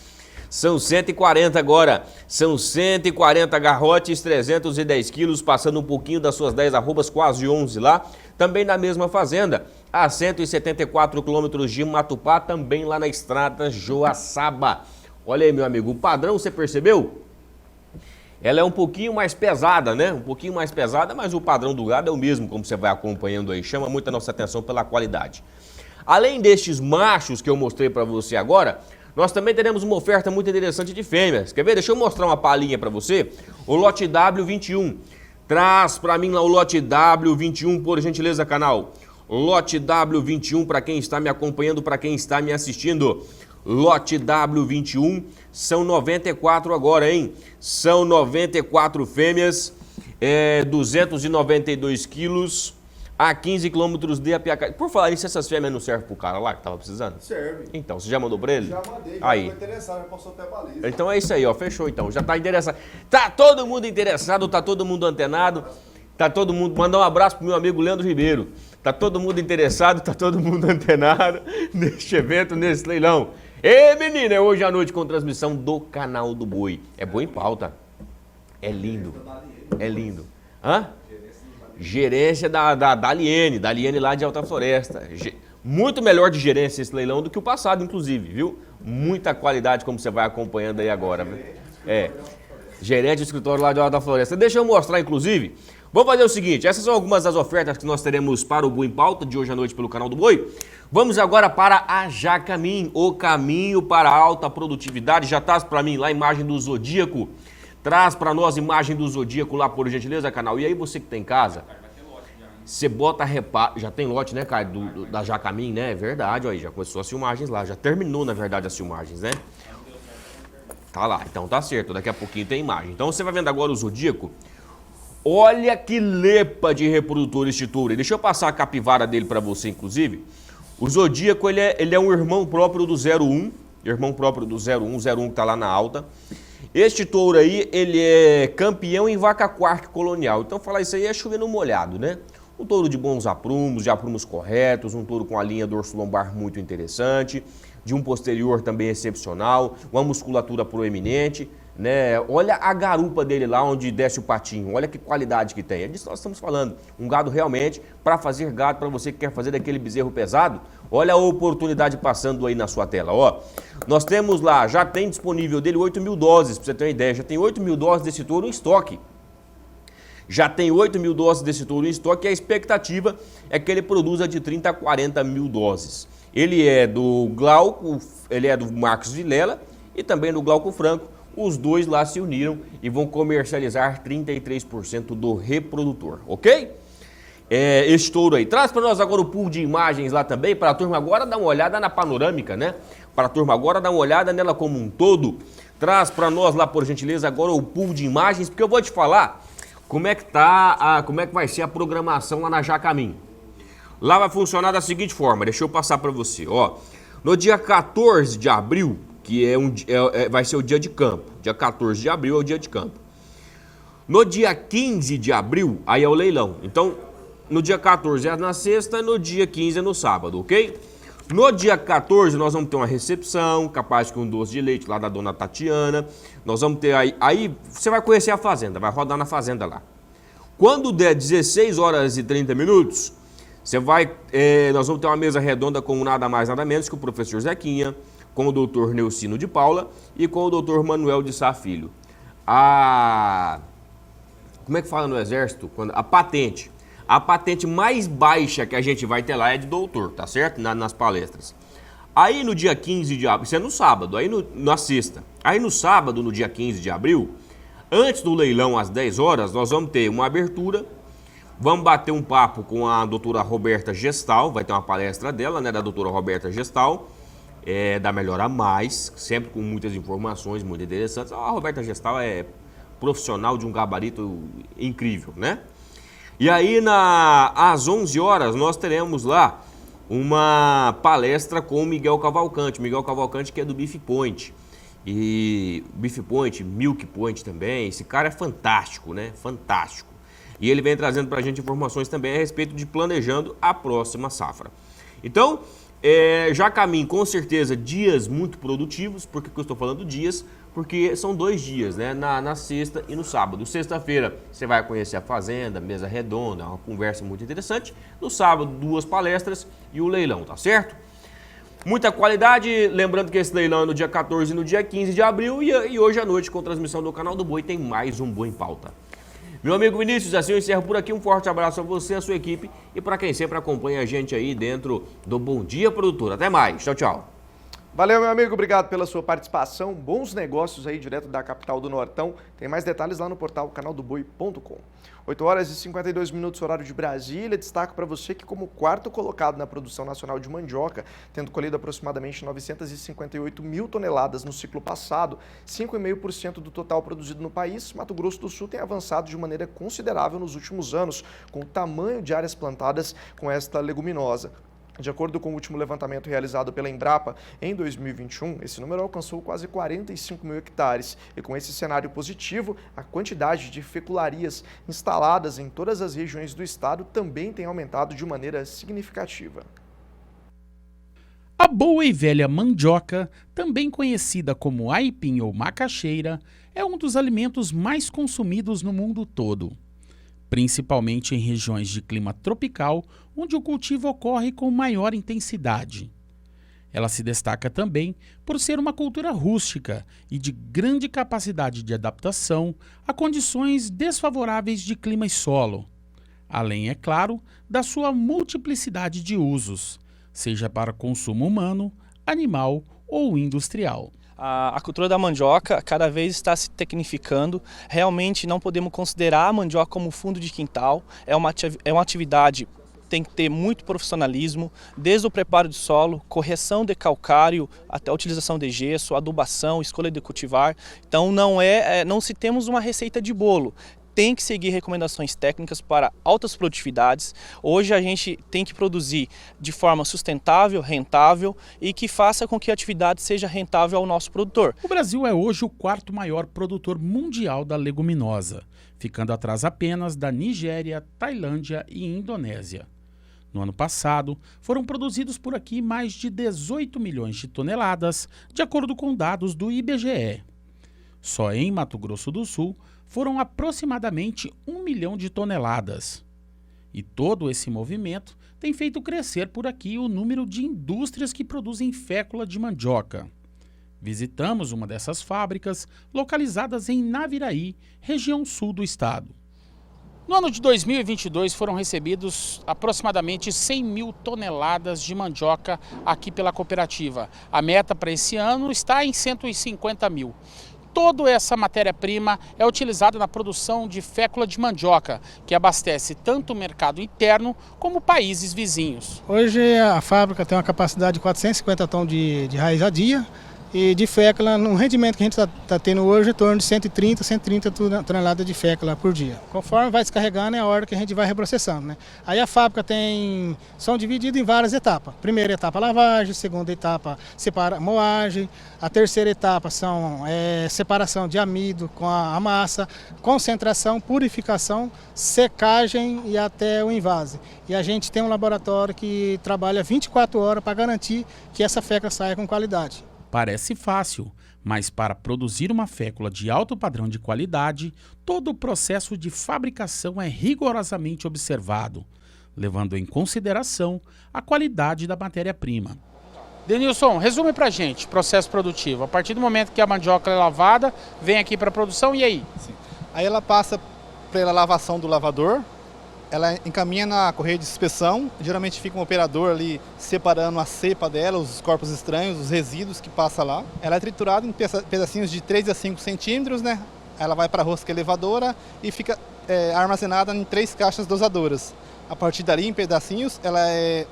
São 140 agora, são 140 garrotes, 310 quilos, passando um pouquinho das suas 10 arrobas, quase 11 lá. Também na mesma fazenda, a 174 quilômetros de Matupá, também lá na estrada Joaçaba. Olha aí, meu amigo, o padrão, você percebeu? Ela é um pouquinho mais pesada, né? Um pouquinho mais pesada, mas o padrão do gado é o mesmo, como você vai acompanhando aí. Chama muito a nossa atenção pela qualidade. Além destes machos que eu mostrei para você agora, nós também teremos uma oferta muito interessante de fêmeas. Quer ver? Deixa eu mostrar uma palhinha para você. O lote W21. Traz para mim lá o lote W21, por gentileza, canal. Lote W21 para quem está me acompanhando, para quem está me assistindo. Lote W21, são 94 agora, hein? São 94 fêmeas, 292 quilos, a 15 quilômetros de Apiacá. Por falar isso, essas fêmeas não servem pro cara lá que tava precisando? Serve. Então, você já mandou pra ele? Já mandei, já aí. tô interessado, já passou até a baliza. Então é isso aí, ó, fechou então, já tá interessado. Tá todo mundo interessado, tá todo mundo antenado, tá todo mundo... Mandar um abraço pro meu amigo Leandro Ribeiro. Tá todo mundo interessado, tá todo mundo antenado neste evento, nesse leilão. Ei, menina, é hoje à noite com transmissão do canal do Boi. É Boi em Pauta. É lindo. É lindo. Hã? Gerência da Daliene lá de Alta Floresta. Muito melhor de gerência esse leilão do que o passado, inclusive, viu? Muita qualidade, como você vai acompanhando aí agora. Gerente do escritório lá de Alta Floresta. Deixa eu mostrar, inclusive. Vamos fazer o seguinte, essas são algumas das ofertas que nós teremos para o Boi em Pauta de hoje à noite pelo canal do Boi. Vamos agora para a Jacamim, o caminho para a alta produtividade. Já traz para mim lá a imagem do Zodíaco. Traz para nós a imagem do Zodíaco lá, por gentileza, canal. E aí você que tem em casa, você bota já tem lote, né, cara, da Jacamim, né? É verdade, ó, aí já começou as filmagens lá, já terminou, na verdade, as filmagens, né? Tá lá, então tá certo, daqui a pouquinho tem imagem. Então você vai vendo agora o Zodíaco. Olha que lepa de reprodutor este touro. Deixa eu passar a capivara dele para você, inclusive. O Zodíaco, ele é um irmão próprio do 01, irmão próprio do 01 que tá lá na alta. Este touro aí, ele é campeão em vaca quark colonial. Então falar isso aí é chover no molhado, né? Um touro de bons aprumos, de aprumos corretos, um touro com a linha dorso-lombar muito interessante, de um posterior também excepcional, uma musculatura proeminente, né? Olha a garupa dele lá onde desce o patinho, olha que qualidade que tem. É disso que nós estamos falando, um gado realmente para fazer gado, para você que quer fazer daquele bezerro pesado. Olha a oportunidade passando aí na sua tela, ó. Nós temos lá, já tem disponível dele 8.000 doses, para você ter uma ideia, já tem 8.000 doses desse touro em estoque. Já tem 8.000 doses desse touro em estoque e a expectativa é que ele produza de 30 a 40 mil doses. Ele é do Glauco, ele é do Marcos Vilela e também do Glauco Franco. Os dois lá se uniram e vão comercializar 33% do reprodutor, ok? Esse touro aí. Traz para nós agora o pool de imagens lá também, para a turma agora dar uma olhada na panorâmica, né? Para a turma agora dar uma olhada nela como um todo. Traz para nós lá, por gentileza, agora o pool de imagens, porque eu vou te falar como é que vai ser a programação lá na Jacamim. Lá vai funcionar da seguinte forma, deixa eu passar para você. Ó, no dia 14 de abril, que vai ser o dia de campo, dia 14 de abril é o dia de campo. No dia 15 de abril, aí é o leilão. Então, no dia 14 é na sexta, no dia 15 é no sábado, ok? No dia 14 nós vamos ter uma recepção, capaz com um doce de leite lá da dona Tatiana. Nós vamos ter aí você vai conhecer a fazenda, vai rodar na fazenda lá. Quando der 16 horas e 30 minutos, nós vamos ter uma mesa redonda com nada mais nada menos que o professor Zequinha, com o doutor Neucino de Paula e com o doutor Manuel de Sá Filho. Como é que fala no exército? A patente. A patente mais baixa que a gente vai ter lá é de doutor, tá certo? Nas palestras. Aí no dia 15 de abril, isso é no sábado, na sexta. Aí no sábado, no dia 15 de abril, antes do leilão às 10 horas, nós vamos ter uma abertura, vamos bater um papo com a doutora Roberta Gestal, vai ter uma palestra dela, né, da doutora Roberta Gestal, da Melhora Mais, sempre com muitas informações muito interessantes. A Roberta Gestal é profissional de um gabarito incrível, né? E aí, às 11 horas, nós teremos lá uma palestra com o Miguel Cavalcante. Miguel Cavalcante, que é do Beef Point. E Beef Point, Milk Point também. Esse cara é fantástico, né? Fantástico. E ele vem trazendo pra gente informações também a respeito de planejando a próxima safra. Então, já caminho com certeza dias muito produtivos. Por que eu estou falando dias? Porque são 2 dias, né? Na sexta e no sábado. Sexta-feira você vai conhecer a fazenda, mesa redonda, uma conversa muito interessante. No sábado, 2 palestras e o leilão, tá certo? Muita qualidade, lembrando que esse leilão é no dia 14 e no dia 15 de abril e hoje à noite, com transmissão do Canal do Boi, tem mais um Boi em Pauta. Meu amigo Vinícius, assim eu encerro por aqui. Um forte abraço a você, a sua equipe e para quem sempre acompanha a gente aí dentro do Bom Dia Produtor. Até mais, tchau, tchau. Valeu, meu amigo, obrigado pela sua participação. Bons negócios aí direto da capital do Nortão. Tem mais detalhes lá no portal canaldoboi.com. 8 horas e 52 minutos, horário de Brasília. Destaco para você que, como 4º colocado na produção nacional de mandioca, tendo colhido aproximadamente 958 mil toneladas no ciclo passado, 5,5% do total produzido no país, Mato Grosso do Sul tem avançado de maneira considerável nos últimos anos, com o tamanho de áreas plantadas com esta leguminosa. De acordo com o último levantamento realizado pela Embrapa, em 2021, esse número alcançou quase 45 mil hectares. E com esse cenário positivo, a quantidade de fecularias instaladas em todas as regiões do estado também tem aumentado de maneira significativa. A boa e velha mandioca, também conhecida como aipim ou macaxeira, é um dos alimentos mais consumidos no mundo todo, principalmente em regiões de clima tropical, onde o cultivo ocorre com maior intensidade. Ela se destaca também por ser uma cultura rústica e de grande capacidade de adaptação a condições desfavoráveis de clima e solo, além, é claro, da sua multiplicidade de usos, seja para consumo humano, animal ou industrial. A cultura da mandioca cada vez está se tecnificando. Realmente não podemos considerar a mandioca como fundo de quintal. É uma atividade que tem que ter muito profissionalismo, desde o preparo de solo, correção de calcário, até a utilização de gesso, adubação, escolha de cultivar. Então não se temos uma receita de bolo. Tem que seguir recomendações técnicas para altas produtividades. Hoje a gente tem que produzir de forma sustentável, rentável e que faça com que a atividade seja rentável ao nosso produtor. O Brasil é hoje o 4º maior produtor mundial da leguminosa, ficando atrás apenas da Nigéria, Tailândia e Indonésia. No ano passado, foram produzidos por aqui mais de 18 milhões de toneladas, de acordo com dados do IBGE. Só em Mato Grosso do Sul, foram aproximadamente 1 milhão de toneladas. E todo esse movimento tem feito crescer por aqui o número de indústrias que produzem fécula de mandioca. Visitamos uma dessas fábricas, localizadas em Naviraí, região sul do estado. No ano de 2022 foram recebidos aproximadamente 100 mil toneladas de mandioca aqui pela cooperativa. A meta para esse ano está em 150 mil. Toda essa matéria-prima é utilizada na produção de fécula de mandioca, que abastece tanto o mercado interno como países vizinhos. Hoje a fábrica tem uma capacidade de 450 tons de raiz a dia e de fécula, no rendimento que a gente está tendo hoje, em torno de 130 toneladas de fécula por dia. Conforme vai descarregando, é a hora que a gente vai reprocessando, né? Aí a fábrica são divididas em várias etapas. Primeira etapa, lavagem, segunda etapa, moagem, a terceira etapa são separação de amido com a massa, concentração, purificação, secagem e até o invase. E a gente tem um laboratório que trabalha 24 horas para garantir que essa fécula saia com qualidade. Parece fácil, mas para produzir uma fécula de alto padrão de qualidade, todo o processo de fabricação é rigorosamente observado, levando em consideração a qualidade da matéria-prima. Denilson, resume pra gente o processo produtivo. A partir do momento que a mandioca é lavada, vem aqui para a produção e aí? Sim. Aí ela passa pela lavação do lavador, ela encaminha na correia de inspeção, geralmente fica um operador ali separando a cepa dela, os corpos estranhos, os resíduos que passa lá. Ela é triturada em pedacinhos de 3 a 5 centímetros, né? Ela vai para a rosca elevadora e fica armazenada em 3 caixas dosadoras. A partir dali, em pedacinhos, ela é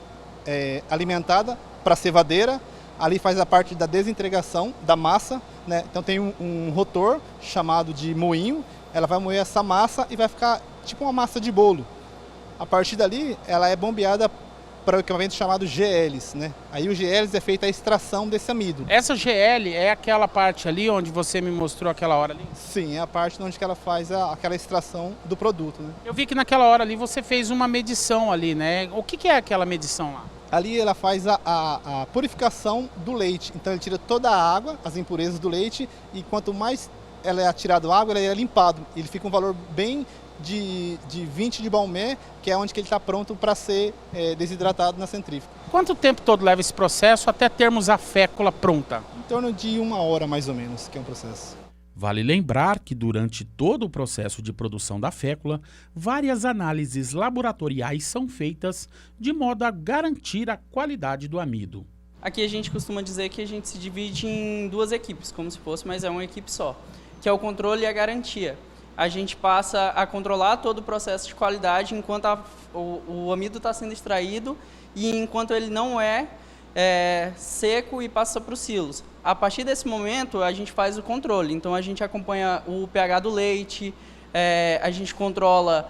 alimentada para a cevadeira, ali faz a parte da desintegração da massa, né? Então tem um rotor chamado de moinho, ela vai moer essa massa e vai ficar tipo uma massa de bolo. A partir dali, ela é bombeada para o equipamento chamado GLs, né? Aí o GLs é feita a extração desse amido. Essa GL é aquela parte ali onde você me mostrou aquela hora ali? Sim, é a parte onde ela faz aquela extração do produto, né? Eu vi que naquela hora ali você fez uma medição ali, né? O que é aquela medição lá? Ali ela faz a purificação do leite. Então ele tira toda a água, as impurezas do leite, e quanto mais ela é tirada água, ele é limpado. Ele fica um valor bem de 20 de Balmé, que é onde que ele está pronto para ser desidratado na centrífuga. Quanto tempo todo leva esse processo até termos a fécula pronta? Em torno de 1 hora mais ou menos, que é um processo. Vale lembrar que durante todo o processo de produção da fécula, várias análises laboratoriais são feitas de modo a garantir a qualidade do amido. Aqui a gente costuma dizer que a gente se divide em 2 equipes, como se fosse, mas é uma equipe só, que é o controle e a garantia. A gente passa a controlar todo o processo de qualidade enquanto o amido está sendo extraído e enquanto ele não é seco e passa para os silos. A partir desse momento, a gente faz o controle. Então, a gente acompanha o pH do leite, a gente controla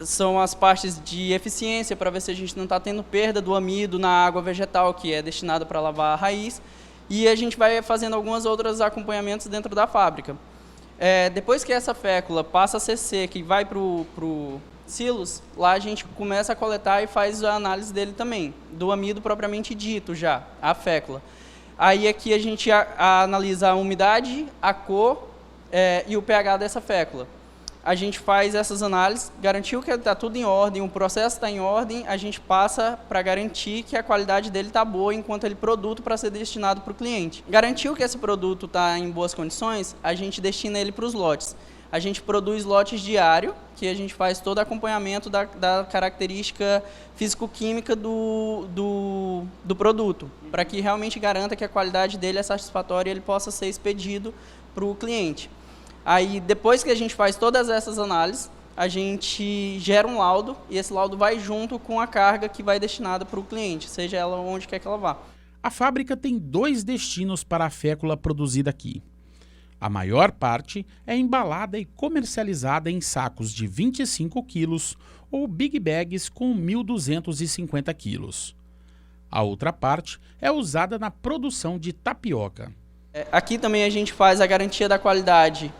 são as partes de eficiência para ver se a gente não está tendo perda do amido na água vegetal, que é destinada para lavar a raiz. E a gente vai fazendo alguns outros acompanhamentos dentro da fábrica. Depois que essa fécula passa a ser seca e vai para o silos, lá a gente começa a coletar e faz a análise dele também, do amido propriamente dito já, a fécula. Aí aqui a gente analisa a umidade, a cor e o pH dessa fécula. A gente faz essas análises, garantiu que está tudo em ordem, o processo está em ordem, a gente passa para garantir que a qualidade dele está boa enquanto ele produto para ser destinado para o cliente. Garantiu que esse produto está em boas condições, a gente destina ele para os lotes. A gente produz lotes diário, que a gente faz todo acompanhamento da característica físico-química do produto, para que realmente garanta que a qualidade dele é satisfatória e ele possa ser expedido para o cliente. Aí, depois que a gente faz todas essas análises, a gente gera um laudo e esse laudo vai junto com a carga que vai destinada para o cliente, seja ela onde quer que ela vá. A fábrica tem 2 destinos para a fécula produzida aqui. A maior parte é embalada e comercializada em sacos de 25 quilos ou big bags com 1.250 quilos. A outra parte é usada na produção de tapioca. Aqui também a gente faz a garantia da qualidade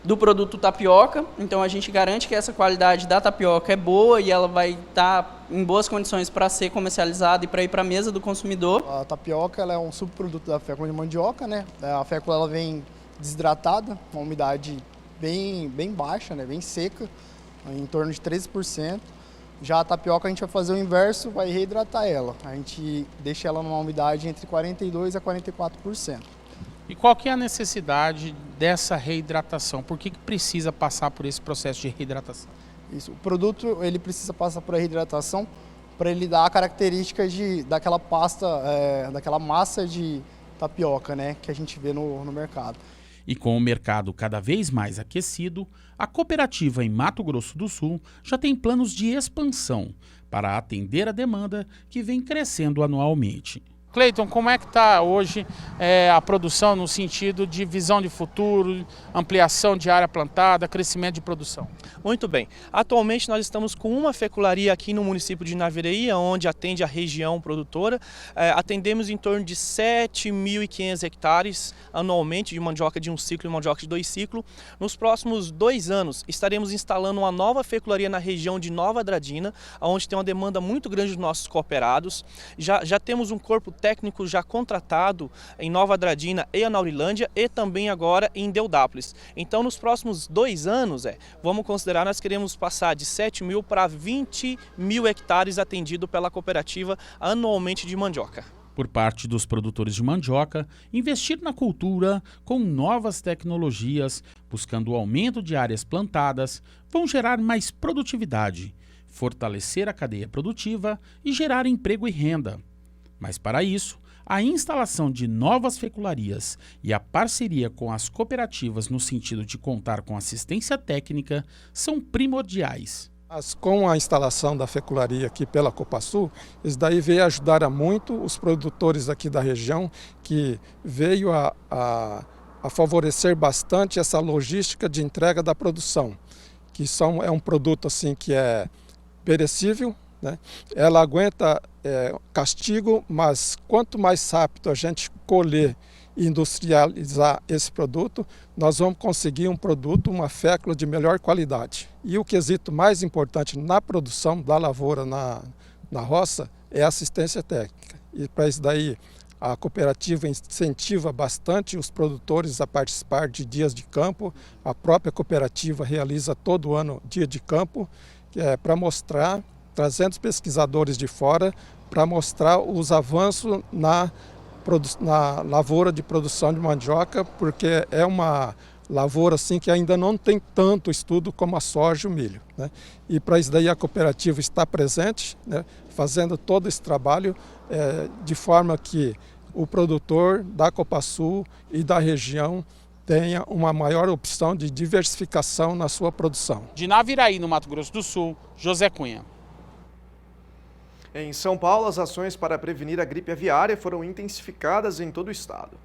do produto tapioca, então a gente garante que essa qualidade da tapioca é boa e ela vai estar em boas condições para ser comercializada e para ir para a mesa do consumidor. A tapioca ela é um subproduto da fécula de mandioca, né? A fécula ela vem desidratada, uma umidade bem baixa, né? Bem seca, em torno de 13%. Já a tapioca a gente vai fazer o inverso, vai reidratar ela. A gente deixa ela numa umidade entre 42% a 44%. E qual que é a necessidade dessa reidratação? Por que precisa passar por esse processo de reidratação? Isso, o produto ele precisa passar por a reidratação para ele dar a característica daquela pasta, daquela massa de tapioca, né, que a gente vê no mercado. E com o mercado cada vez mais aquecido, a cooperativa em Mato Grosso do Sul já tem planos de expansão para atender a demanda que vem crescendo anualmente. Cleiton, como é que está hoje a produção no sentido de visão de futuro, ampliação de área plantada, crescimento de produção? Muito bem. Atualmente nós estamos com uma fecularia aqui no município de Naviraí, onde atende a região produtora. Atendemos em torno de 7.500 hectares anualmente de mandioca de um ciclo e mandioca de 2 ciclos. Nos próximos 2 anos estaremos instalando uma nova fecularia na região de Nova Andradina, onde tem uma demanda muito grande dos nossos cooperados. Já temos um corpo técnico já contratado em Nova Andradina e Anaurilândia e também agora em Deodápolis. Então, nos próximos 2 anos, vamos considerar, nós queremos passar de 7.000 para 20.000 hectares atendido pela cooperativa anualmente de mandioca. Por parte dos produtores de mandioca, investir na cultura com novas tecnologias, buscando o aumento de áreas plantadas, vão gerar mais produtividade, fortalecer a cadeia produtiva e gerar emprego e renda. Mas para isso, a instalação de novas fecularias e a parceria com as cooperativas no sentido de contar com assistência técnica são primordiais. Com a instalação da fecularia aqui pela Copasul, isso daí veio ajudar a muito os produtores aqui da região, que veio a favorecer bastante essa logística de entrega da produção, que é um produto assim que é perecível, né? Ela aguenta castigo, mas quanto mais rápido a gente colher e industrializar esse produto, nós vamos conseguir um produto, uma fécula de melhor qualidade. E o quesito mais importante na produção da lavoura na roça é a assistência técnica. E para isso daí a cooperativa incentiva bastante os produtores a participar de dias de campo. A própria cooperativa realiza todo ano dia de campo, para mostrar, trazendo os pesquisadores de fora, para mostrar os avanços na lavoura de produção de mandioca, porque é uma lavoura assim, que ainda não tem tanto estudo como a soja e o milho, né? E para isso daí a cooperativa está presente, né, fazendo todo esse trabalho de forma que o produtor da Copasul e da região tenha uma maior opção de diversificação na sua produção. De Naviraí, no Mato Grosso do Sul, José Cunha. Em São Paulo, as ações para prevenir a gripe aviária foram intensificadas em todo o estado.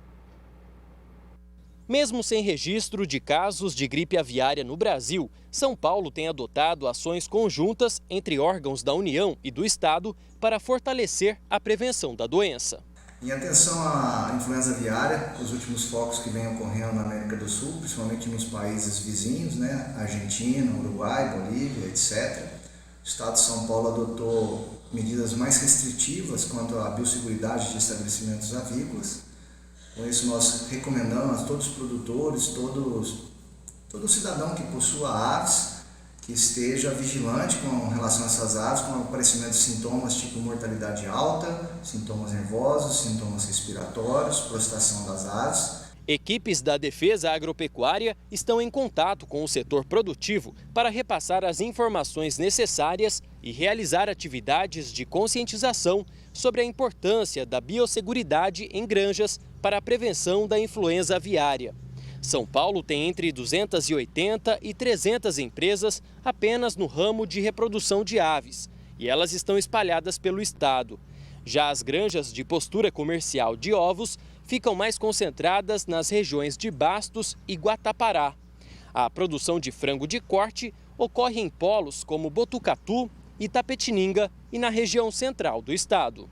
Mesmo sem registro de casos de gripe aviária no Brasil, São Paulo tem adotado ações conjuntas entre órgãos da União e do Estado para fortalecer a prevenção da doença. Em atenção à influenza aviária, os últimos focos que vêm ocorrendo na América do Sul, principalmente nos países vizinhos, né, Argentina, Uruguai, Bolívia, etc., o Estado de São Paulo adotou medidas mais restritivas quanto à biosseguridade de estabelecimentos avícolas. Com isso, nós recomendamos a todos os produtores, todo cidadão que possua aves, que esteja vigilante com relação a essas aves, com o aparecimento de sintomas tipo mortalidade alta, sintomas nervosos, sintomas respiratórios, prostração das aves. Equipes da Defesa Agropecuária estão em contato com o setor produtivo para repassar as informações necessárias e realizar atividades de conscientização sobre a importância da biosseguridade em granjas para a prevenção da influenza aviária. São Paulo tem entre 280 e 300 empresas apenas no ramo de reprodução de aves, e elas estão espalhadas pelo estado. Já as granjas de postura comercial de ovos ficam mais concentradas nas regiões de Bastos e Guatapará. A produção de frango de corte ocorre em polos como Botucatu, Itapetininga e na região central do estado.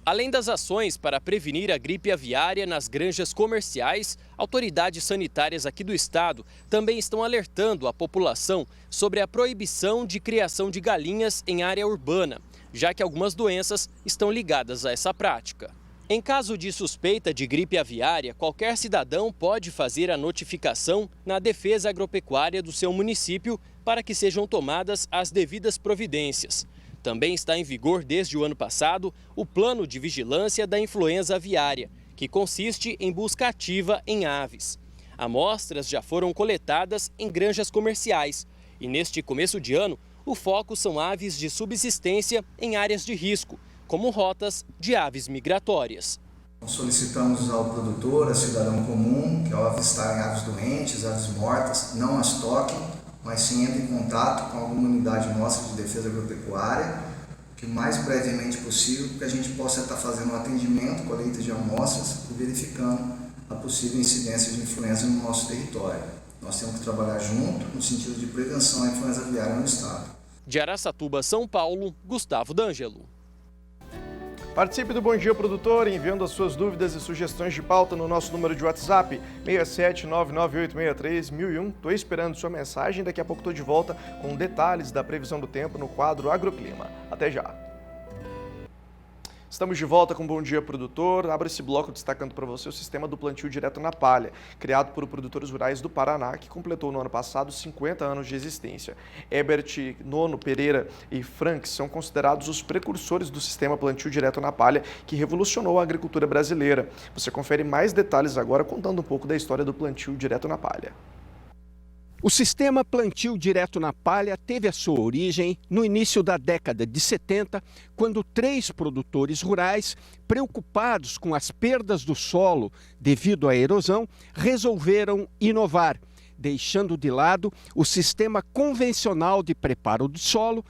Além das ações para prevenir a gripe aviária nas granjas comerciais, autoridades sanitárias aqui do estado também estão alertando a população sobre a proibição de criação de galinhas em área urbana, já que algumas doenças estão ligadas a essa prática. Em caso de suspeita de gripe aviária, qualquer cidadão pode fazer a notificação na Defesa Agropecuária do seu município para que sejam tomadas as devidas providências. Também está em vigor desde o ano passado o Plano de Vigilância da Influenza Aviária, que consiste em busca ativa em aves. Amostras já foram coletadas em granjas comerciais e neste começo de ano o foco são aves de subsistência em áreas de risco, como rotas de aves migratórias. Solicitamos ao produtor, ao cidadão comum, que ao avistarem aves doentes, aves mortas, não as toquem, mas sim entrem em contato com alguma unidade nossa de defesa agropecuária que o mais brevemente possível, para que a gente possa estar fazendo um atendimento, colheita de amostras e verificando a possível incidência de influenza no nosso território. Nós temos que trabalhar junto no sentido de prevenção à influenza aviária no estado. De Araçatuba, São Paulo, Gustavo D'Angelo. Participe do Bom Dia Produtor enviando as suas dúvidas e sugestões de pauta no nosso número de WhatsApp 67998631001. Estou esperando sua mensagem, daqui a pouco estou de volta com detalhes da previsão do tempo no quadro Agroclima. Até já! Estamos de volta com Bom Dia Produtor. Abro esse bloco destacando para você o sistema do plantio direto na palha, criado por produtores rurais do Paraná, que completou no ano passado 50 anos de existência. Herbert, Nono, Pereira e Frank são considerados os precursores do sistema plantio direto na palha, que revolucionou a agricultura brasileira. Você confere mais detalhes agora, contando um pouco da história do plantio direto na palha. O sistema plantio direto na palha teve a sua origem no início da década de 70, quando 3 produtores rurais, preocupados com as perdas do solo devido à erosão, resolveram inovar, deixando de lado o sistema convencional de preparo do solo,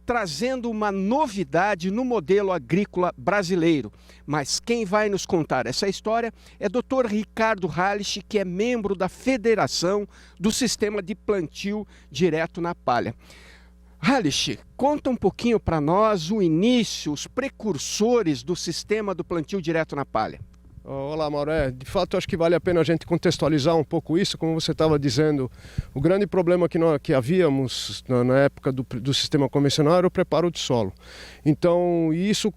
trazendo uma novidade no modelo agrícola brasileiro. Mas quem vai nos contar essa história é Dr. Ricardo Hallich, que é membro da Federação do Sistema de Plantio Direto na Palha. Hallich, conta um pouquinho para nós o início, os precursores do sistema do plantio direto na palha. Olá, Mauro. De fato, acho que vale a pena a gente contextualizar um pouco isso. Como você estava dizendo, o grande problema que havíamos na época do sistema convencional era o preparo de solo. Então, isso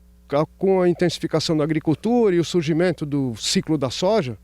com a intensificação da agricultura e o surgimento do ciclo da soja,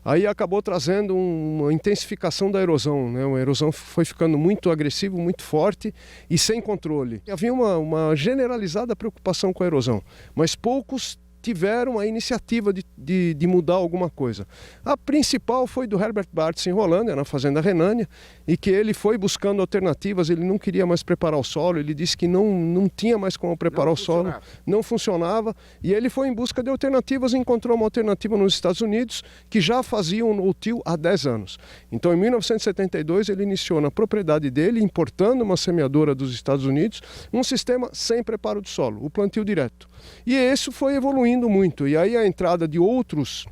aí acabou trazendo uma intensificação da erosão, né? A erosão foi ficando muito agressiva, muito forte e sem controle. Havia uma generalizada preocupação com a erosão, mas poucos tiveram a iniciativa de mudar alguma coisa. A principal foi do Herbert Bartz em Rolândia, na fazenda Renânia, e que ele foi buscando alternativas, ele não queria mais preparar o solo, ele disse que não tinha mais como preparar o solo, não funcionava, e ele foi em busca de alternativas e encontrou uma alternativa nos Estados Unidos, que já faziam no-till há 10 anos. Então, em 1972, ele iniciou na propriedade dele, importando uma semeadora dos Estados Unidos, um sistema sem preparo de solo, o plantio direto. E isso foi evoluindo muito, e aí a entrada de outros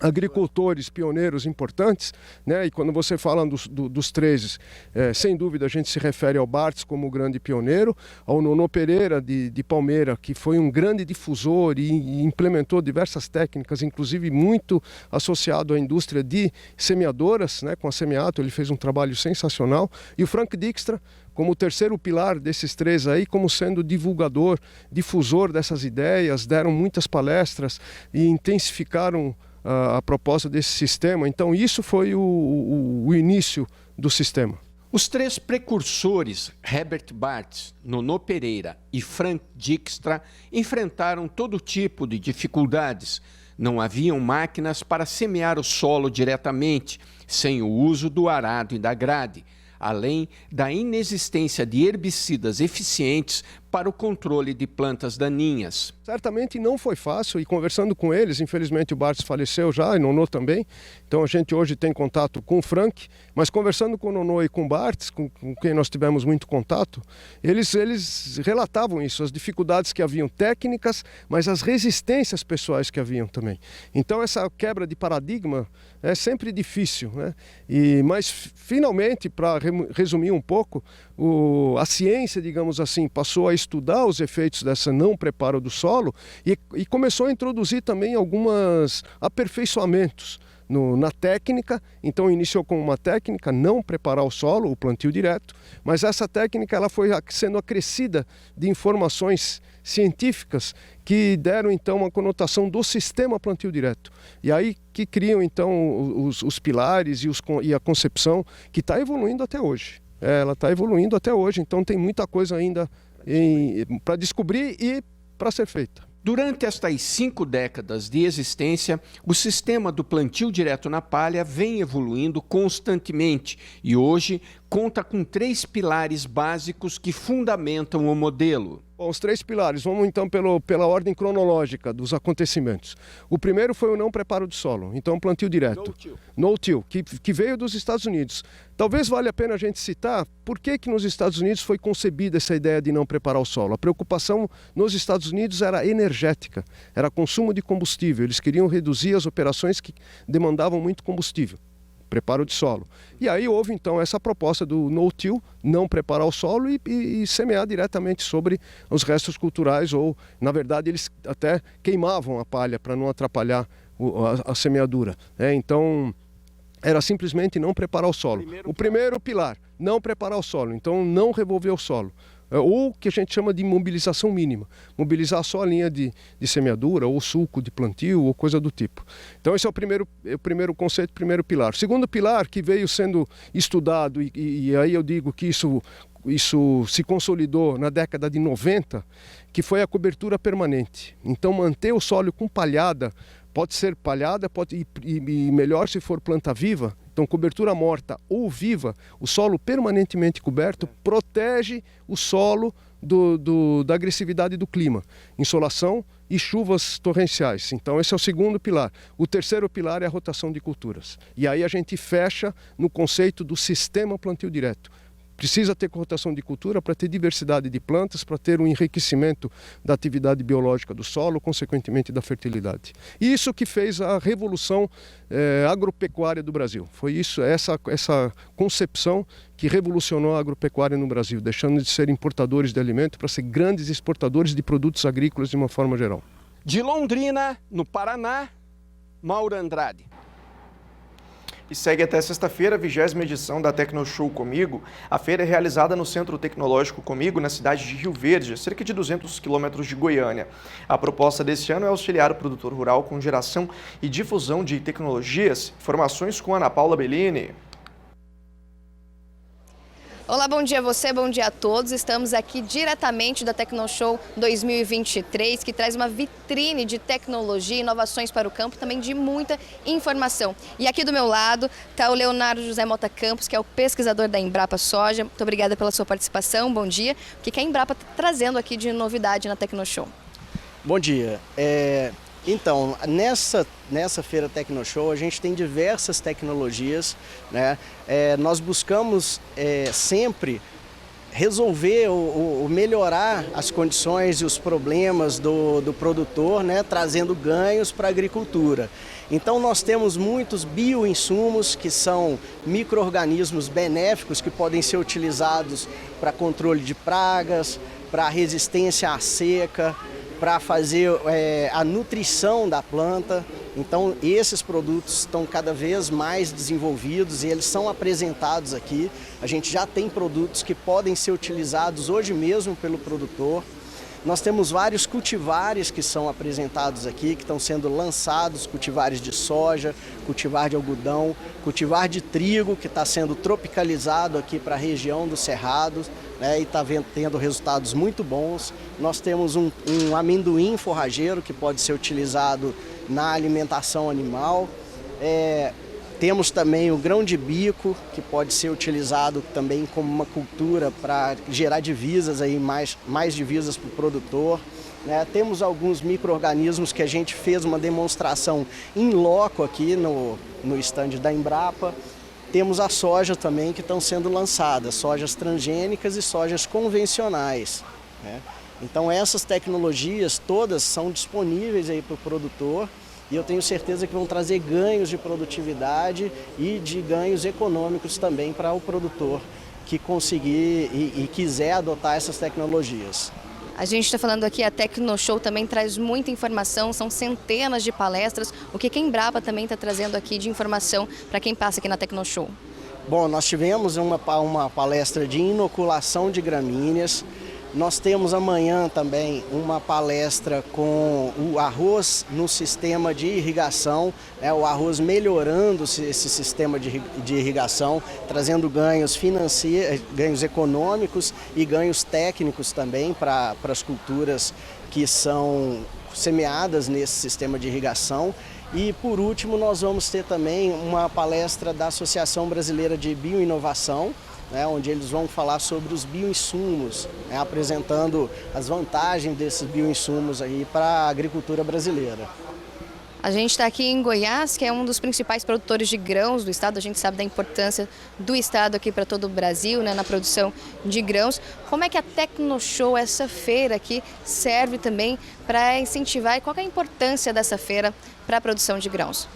agricultores pioneiros importantes, né? E quando você fala dos 13, sem dúvida a gente se refere ao Bartz como grande pioneiro, ao Nono Pereira de Palmeira, que foi um grande difusor e implementou diversas técnicas, inclusive muito associado à indústria de semeadoras, né? Com a Semeato ele fez um trabalho sensacional, e o Frank Dijkstra como o terceiro pilar desses 3 aí, como sendo divulgador, difusor dessas ideias, deram muitas palestras e intensificaram a proposta desse sistema. Então isso foi o início do sistema. Os 3 precursores, Herbert Bartz, Nono Pereira e Frank Dijkstra, enfrentaram todo tipo de dificuldades. Não haviam máquinas para semear o solo diretamente, sem o uso do arado e da grade, além da inexistência de herbicidas eficientes para o controle de plantas daninhas. Certamente não foi fácil, e conversando com eles, infelizmente o Bartz faleceu já, e Nono também, então a gente hoje tem contato com o Frank, mas conversando com o Nono e com o Bartz, com quem nós tivemos muito contato, eles relatavam isso, as dificuldades que haviam técnicas, mas as resistências pessoais que haviam também. Então essa quebra de paradigma é sempre difícil, né? Mas finalmente, para resumir um pouco, a ciência, digamos assim, passou a estudar os efeitos dessa não preparo do solo e começou a introduzir também alguns aperfeiçoamentos na técnica. Então iniciou com uma técnica, não preparar o solo, o plantio direto, mas essa técnica ela foi sendo acrescida de informações científicas que deram então uma conotação do sistema plantio direto. E aí que criam então os pilares e a concepção que está evoluindo até hoje. Ela está evoluindo até hoje, então tem muita coisa ainda para descobrir e para ser feita. Durante estas 5 décadas de existência, o sistema do plantio direto na palha vem evoluindo constantemente e hoje conta com 3 pilares básicos que fundamentam o modelo. Bom, os 3 pilares, vamos então pela ordem cronológica dos acontecimentos. O primeiro foi o não preparo de solo, então plantio direto. No-till, que veio dos Estados Unidos. Talvez valha a pena a gente citar por que nos Estados Unidos foi concebida essa ideia de não preparar o solo. A preocupação nos Estados Unidos era energética, era consumo de combustível. Eles queriam reduzir as operações que demandavam muito combustível. Preparo de solo. E aí houve então essa proposta do no-till, não preparar o solo e semear diretamente sobre os restos culturais, ou na verdade eles até queimavam a palha para não atrapalhar a semeadura. Então era simplesmente não preparar o solo. O primeiro pilar, não preparar o solo, então não revolver o solo. Ou o que a gente chama de mobilização mínima, mobilizar só a linha de semeadura, ou sulco de plantio, ou coisa do tipo. Então esse é o primeiro conceito, primeiro pilar. O segundo pilar, que veio sendo estudado, e aí eu digo que isso se consolidou na década de 90, que foi a cobertura permanente. Então manter o solo com palhada, pode ser palhada, e melhor se for planta viva. Então, cobertura morta ou viva, o solo permanentemente coberto protege o solo da agressividade do clima, insolação e chuvas torrenciais. Então, esse é o segundo pilar. O terceiro pilar é a rotação de culturas. E aí a gente fecha no conceito do sistema plantio direto. Precisa ter rotação de cultura para ter diversidade de plantas, para ter um enriquecimento da atividade biológica do solo, consequentemente da fertilidade. E isso que fez a revolução agropecuária do Brasil. Foi essa concepção que revolucionou a agropecuária no Brasil, deixando de ser importadores de alimento para ser grandes exportadores de produtos agrícolas de uma forma geral. De Londrina, no Paraná, Mauro Andrade. E segue até sexta-feira a 20ª edição da Tecnoshow Comigo. A feira é realizada no Centro Tecnológico Comigo, na cidade de Rio Verde, a cerca de 200 quilômetros de Goiânia. A proposta deste ano é auxiliar o produtor rural com geração e difusão de tecnologias. Informações com Ana Paula Bellini. Olá, bom dia a você, bom dia a todos. Estamos aqui diretamente da Tecnoshow 2023, que traz uma vitrine de tecnologia e inovações para o campo, também de muita informação. E aqui do meu lado está o Leonardo José Mota Campos, que é o pesquisador da Embrapa Soja. Muito obrigada pela sua participação, bom dia. O que a Embrapa está trazendo aqui de novidade na Tecnoshow? Bom dia. Então, nessa feira Tecnoshow a gente tem diversas tecnologias, né? Nós buscamos sempre resolver ou melhorar as condições e os problemas do produtor, né? Trazendo ganhos para a agricultura. Então nós temos muitos bioinsumos que são micro-organismos benéficos que podem ser utilizados para controle de pragas, para resistência à seca, para fazer a nutrição da planta. Então esses produtos estão cada vez mais desenvolvidos e eles são apresentados aqui. A gente já tem produtos que podem ser utilizados hoje mesmo pelo produtor. Nós temos vários cultivares que são apresentados aqui, que estão sendo lançados, cultivares de soja, cultivar de algodão, cultivar de trigo, que está sendo tropicalizado aqui para a região do Cerrado, né, e está tendo resultados muito bons. Nós temos um amendoim forrageiro que pode ser utilizado na alimentação animal. Temos também o grão de bico, que pode ser utilizado também como uma cultura para gerar divisas, aí, mais divisas para o produtor. Né? Temos alguns micro-organismos que a gente fez uma demonstração in loco aqui no stand da Embrapa. Temos a soja também que estão sendo lançadas, sojas transgênicas e sojas convencionais. Né? Então essas tecnologias todas são disponíveis aí para o produtor. E eu tenho certeza que vão trazer ganhos de produtividade e de ganhos econômicos também para o produtor que conseguir e quiser adotar essas tecnologias. A gente está falando aqui, a Tecnoshow também traz muita informação, são centenas de palestras. O que a Embrapa também está trazendo aqui de informação para quem passa aqui na Tecnoshow? Bom, nós tivemos uma palestra de inoculação de gramíneas. Nós temos amanhã também uma palestra com o arroz no sistema de irrigação, o arroz melhorando esse sistema de irrigação, trazendo ganhos financeiros, ganhos econômicos e ganhos técnicos também para as culturas que são semeadas nesse sistema de irrigação. E por último nós vamos ter também uma palestra da Associação Brasileira de Bioinovação, né, onde eles vão falar sobre os bioinsumos, né, apresentando as vantagens desses bioinsumos aí para a agricultura brasileira. A gente está aqui em Goiás, que é um dos principais produtores de grãos do estado. A gente sabe da importância do estado aqui para todo o Brasil, né, na produção de grãos. Como é que a Tecnoshow, essa feira aqui, serve também para incentivar? E qual é a importância dessa feira para a produção de grãos?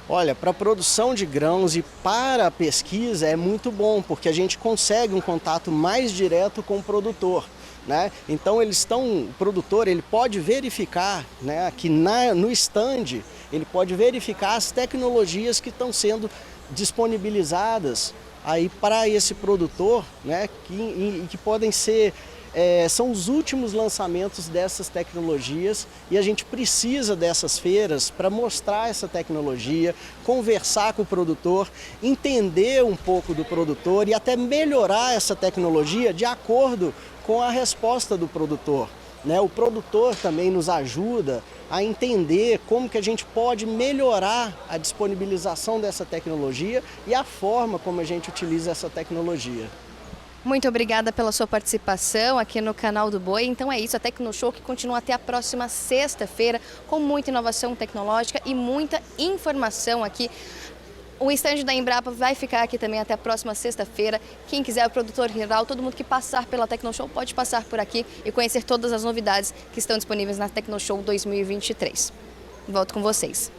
Olha, para a produção de grãos e para a pesquisa é muito bom, porque a gente consegue um contato mais direto com o produtor. Né? Então o produtor ele pode verificar, né, aqui no stand, ele pode verificar as tecnologias que estão sendo disponibilizadas aí para esse produtor, né, que podem ser, são os últimos lançamentos dessas tecnologias, e a gente precisa dessas feiras para mostrar essa tecnologia, conversar com o produtor, entender um pouco do produtor e até melhorar essa tecnologia de acordo com a resposta do produtor, né? O produtor também nos ajuda a entender como que a gente pode melhorar a disponibilização dessa tecnologia e a forma como a gente utiliza essa tecnologia. Muito obrigada pela sua participação aqui no Canal do Boi. Então é isso, a Tecnoshow que continua até a próxima sexta-feira com muita inovação tecnológica e muita informação aqui. O estande da Embrapa vai ficar aqui também até a próxima sexta-feira. Quem quiser, o produtor rural, todo mundo que passar pela Tecnoshow pode passar por aqui e conhecer todas as novidades que estão disponíveis na Tecnoshow 2023. Volto com vocês.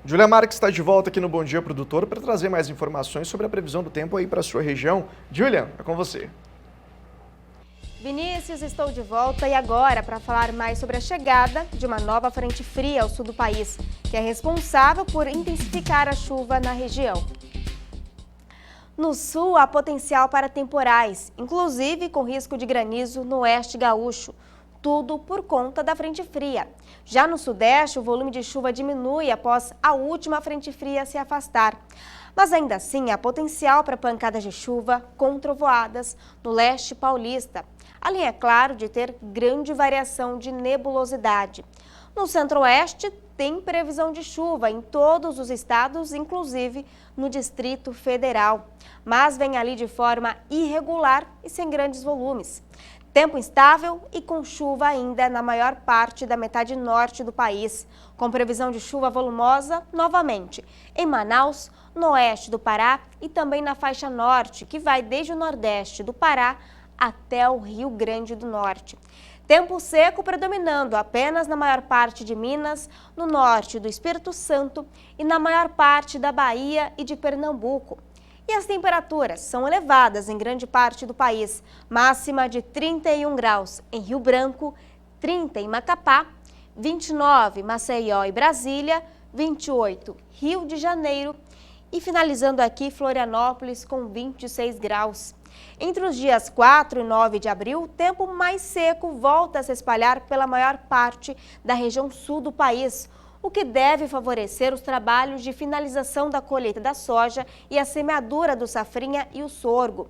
Júlia Marques está de volta aqui no Bom Dia Produtor para trazer mais informações sobre a previsão do tempo aí para a sua região. Júlia, é com você. Vinícius, estou de volta e agora para falar mais sobre a chegada de uma nova frente fria ao sul do país, que é responsável por intensificar a chuva na região. No sul, há potencial para temporais, inclusive com risco de granizo no oeste gaúcho. Tudo por conta da frente fria. Já no sudeste, o volume de chuva diminui após a última frente fria se afastar. Mas ainda assim, há potencial para pancadas de chuva com trovoadas no leste paulista, além, é claro, de ter grande variação de nebulosidade. No centro-oeste, tem previsão de chuva em todos os estados, inclusive no Distrito Federal, mas vem ali de forma irregular e sem grandes volumes. Tempo instável e com chuva ainda na maior parte da metade norte do país, com previsão de chuva volumosa novamente em Manaus, no oeste do Pará e também na faixa norte, que vai desde o nordeste do Pará até o Rio Grande do Norte. Tempo seco predominando apenas na maior parte de Minas, no norte do Espírito Santo e na maior parte da Bahia e de Pernambuco. E as temperaturas são elevadas em grande parte do país, máxima de 31 graus em Rio Branco, 30 em Macapá, 29 em Maceió e Brasília, 28 Rio de Janeiro e finalizando aqui Florianópolis com 26 graus. Entre os dias 4 e 9 de abril, o tempo mais seco volta a se espalhar pela maior parte da região sul do país, o que deve favorecer os trabalhos de finalização da colheita da soja e a semeadura do safrinha e o sorgo.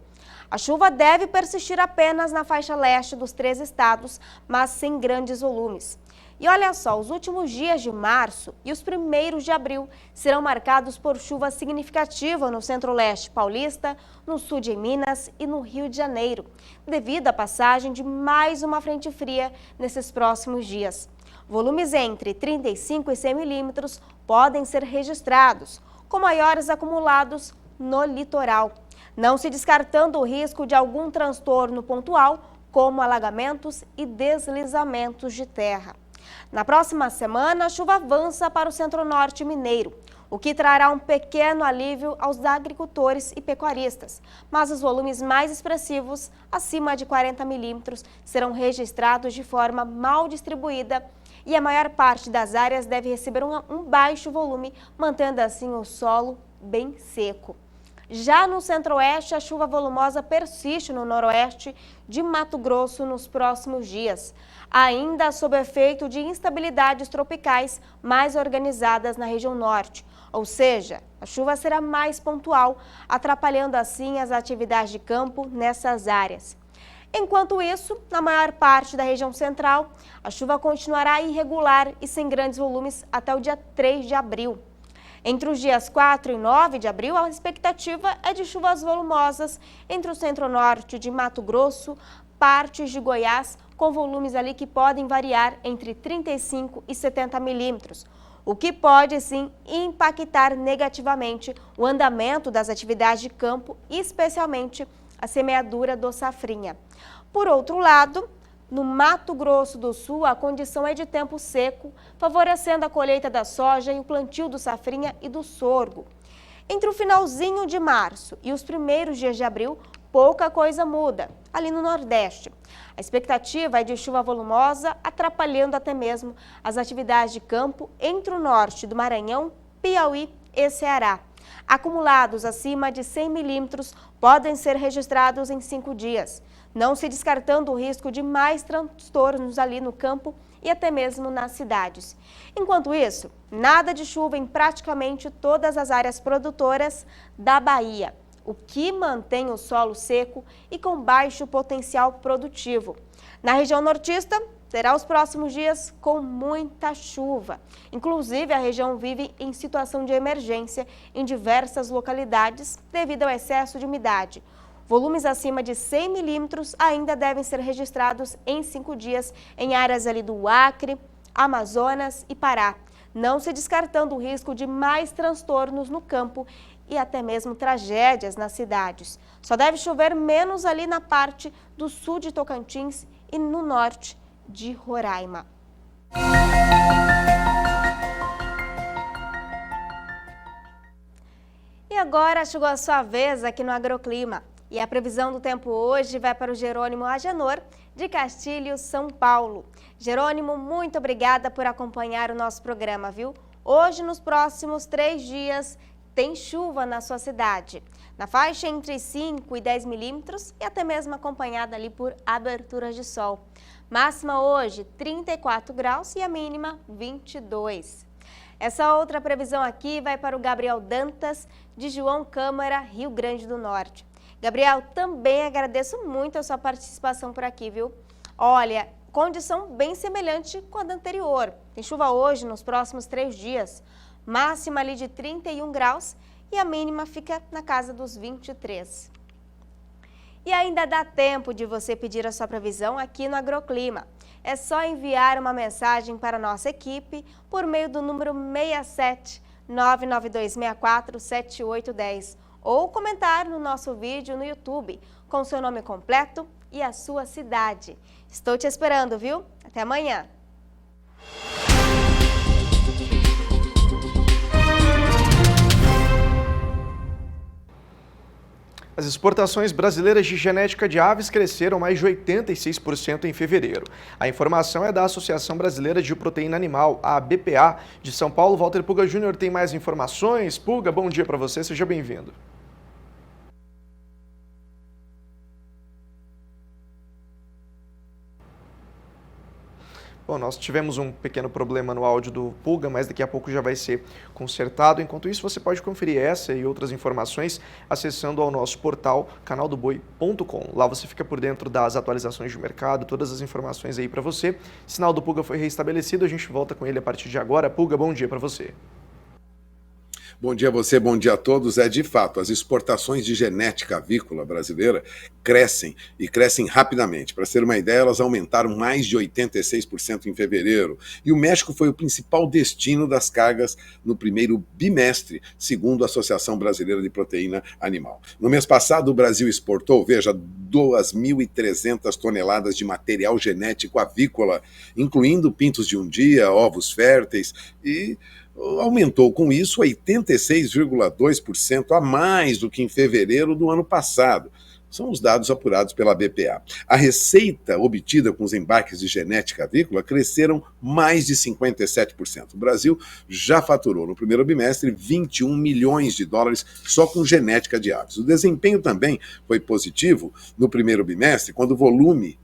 A chuva deve persistir apenas na faixa leste dos 3 estados, mas sem grandes volumes. E olha só, os últimos dias de março e os primeiros de abril serão marcados por chuva significativa no centro-leste paulista, no sul de Minas e no Rio de Janeiro, devido à passagem de mais uma frente fria nesses próximos dias. Volumes entre 35 e 100 milímetros podem ser registrados, com maiores acumulados no litoral, não se descartando o risco de algum transtorno pontual, como alagamentos e deslizamentos de terra. Na próxima semana, a chuva avança para o centro-norte mineiro, o que trará um pequeno alívio aos agricultores e pecuaristas, mas os volumes mais expressivos, acima de 40 milímetros, serão registrados de forma mal distribuída e a maior parte das áreas deve receber um baixo volume, mantendo assim o solo bem seco. Já no centro-oeste, a chuva volumosa persiste no noroeste de Mato Grosso nos próximos dias, ainda sob efeito de instabilidades tropicais mais organizadas na região norte, ou seja, a chuva será mais pontual, atrapalhando assim as atividades de campo nessas áreas. Enquanto isso, na maior parte da região central, a chuva continuará irregular e sem grandes volumes até o dia 3 de abril. Entre os dias 4 e 9 de abril, a expectativa é de chuvas volumosas entre o centro-norte de Mato Grosso, partes de Goiás, com volumes ali que podem variar entre 35 e 70 milímetros, o que pode sim impactar negativamente o andamento das atividades de campo, especialmente a semeadura do safrinha. Por outro lado, no Mato Grosso do Sul, a condição é de tempo seco, favorecendo a colheita da soja e o plantio do safrinha e do sorgo. Entre o finalzinho de março e os primeiros dias de abril, pouca coisa muda, ali no Nordeste. A expectativa é de chuva volumosa, atrapalhando até mesmo as atividades de campo entre o norte do Maranhão, Piauí e Ceará. Acumulados acima de 100 milímetros podem ser registrados em 5 dias, não se descartando o risco de mais transtornos ali no campo e até mesmo nas cidades. Enquanto isso, nada de chuva em praticamente todas as áreas produtoras da Bahia, o que mantém o solo seco e com baixo potencial produtivo. Na região nortista, terá os próximos dias com muita chuva. Inclusive, a região vive em situação de emergência em diversas localidades devido ao excesso de umidade. Volumes acima de 100 milímetros ainda devem ser registrados em 5 dias em áreas ali do Acre, Amazonas e Pará, não se descartando o risco de mais transtornos no campo e até mesmo tragédias nas cidades. Só deve chover menos ali na parte do sul de Tocantins e no norte de Roraima. E agora chegou a sua vez aqui no Agroclima. E a previsão do tempo hoje vai para o Jerônimo Agenor, de Castilho, São Paulo. Jerônimo, muito obrigada por acompanhar o nosso programa, viu? Hoje, nos próximos 3 dias, tem chuva na sua cidade, na faixa entre 5 e 10 milímetros e até mesmo acompanhada ali por aberturas de sol. Máxima hoje, 34 graus e a mínima, 22. Essa outra previsão aqui vai para o Gabriel Dantas, de João Câmara, Rio Grande do Norte. Gabriel, também agradeço muito a sua participação por aqui, viu? Olha, condição bem semelhante com a da anterior. Tem chuva hoje, nos próximos 3 dias. Máxima ali de 31 graus e a mínima fica na casa dos 23. E ainda dá tempo de você pedir a sua previsão aqui no Agroclima. É só enviar uma mensagem para a nossa equipe por meio do número 67 99264 7810 ou comentar no nosso vídeo no YouTube com seu nome completo e a sua cidade. Estou te esperando, viu? Até amanhã! As exportações brasileiras de genética de aves cresceram mais de 86% em fevereiro. A informação é da Associação Brasileira de Proteína Animal, a BPA, de São Paulo. Walter Puga Júnior tem mais informações. Puga, bom dia para você, seja bem-vindo. Bom, nós tivemos um pequeno problema no áudio do Puga, mas daqui a pouco já vai ser consertado. Enquanto isso, você pode conferir essa e outras informações acessando ao nosso portal canaldoboi.com. Lá você fica por dentro das atualizações de mercado, todas as informações aí para você. Sinal do Puga foi restabelecido, a gente volta com ele a partir de agora. Puga, bom dia para você. Bom dia a você, bom dia a todos. De fato, as exportações de genética avícola brasileira crescem e crescem rapidamente. Para ter uma ideia, elas aumentaram mais de 86% em fevereiro. E o México foi o principal destino das cargas no primeiro bimestre, segundo a Associação Brasileira de Proteína Animal. No mês passado, o Brasil exportou, 2.300 toneladas de material genético avícola, incluindo pintos de um dia, ovos férteis e aumentou com isso 86,2% a mais do que em fevereiro do ano passado. São os dados apurados pela BPA. A receita obtida com os embarques de genética avícola cresceram mais de 57%. O Brasil já faturou no primeiro bimestre 21 milhões de dólares só com genética de aves. O desempenho também foi positivo no primeiro bimestre, quando o volume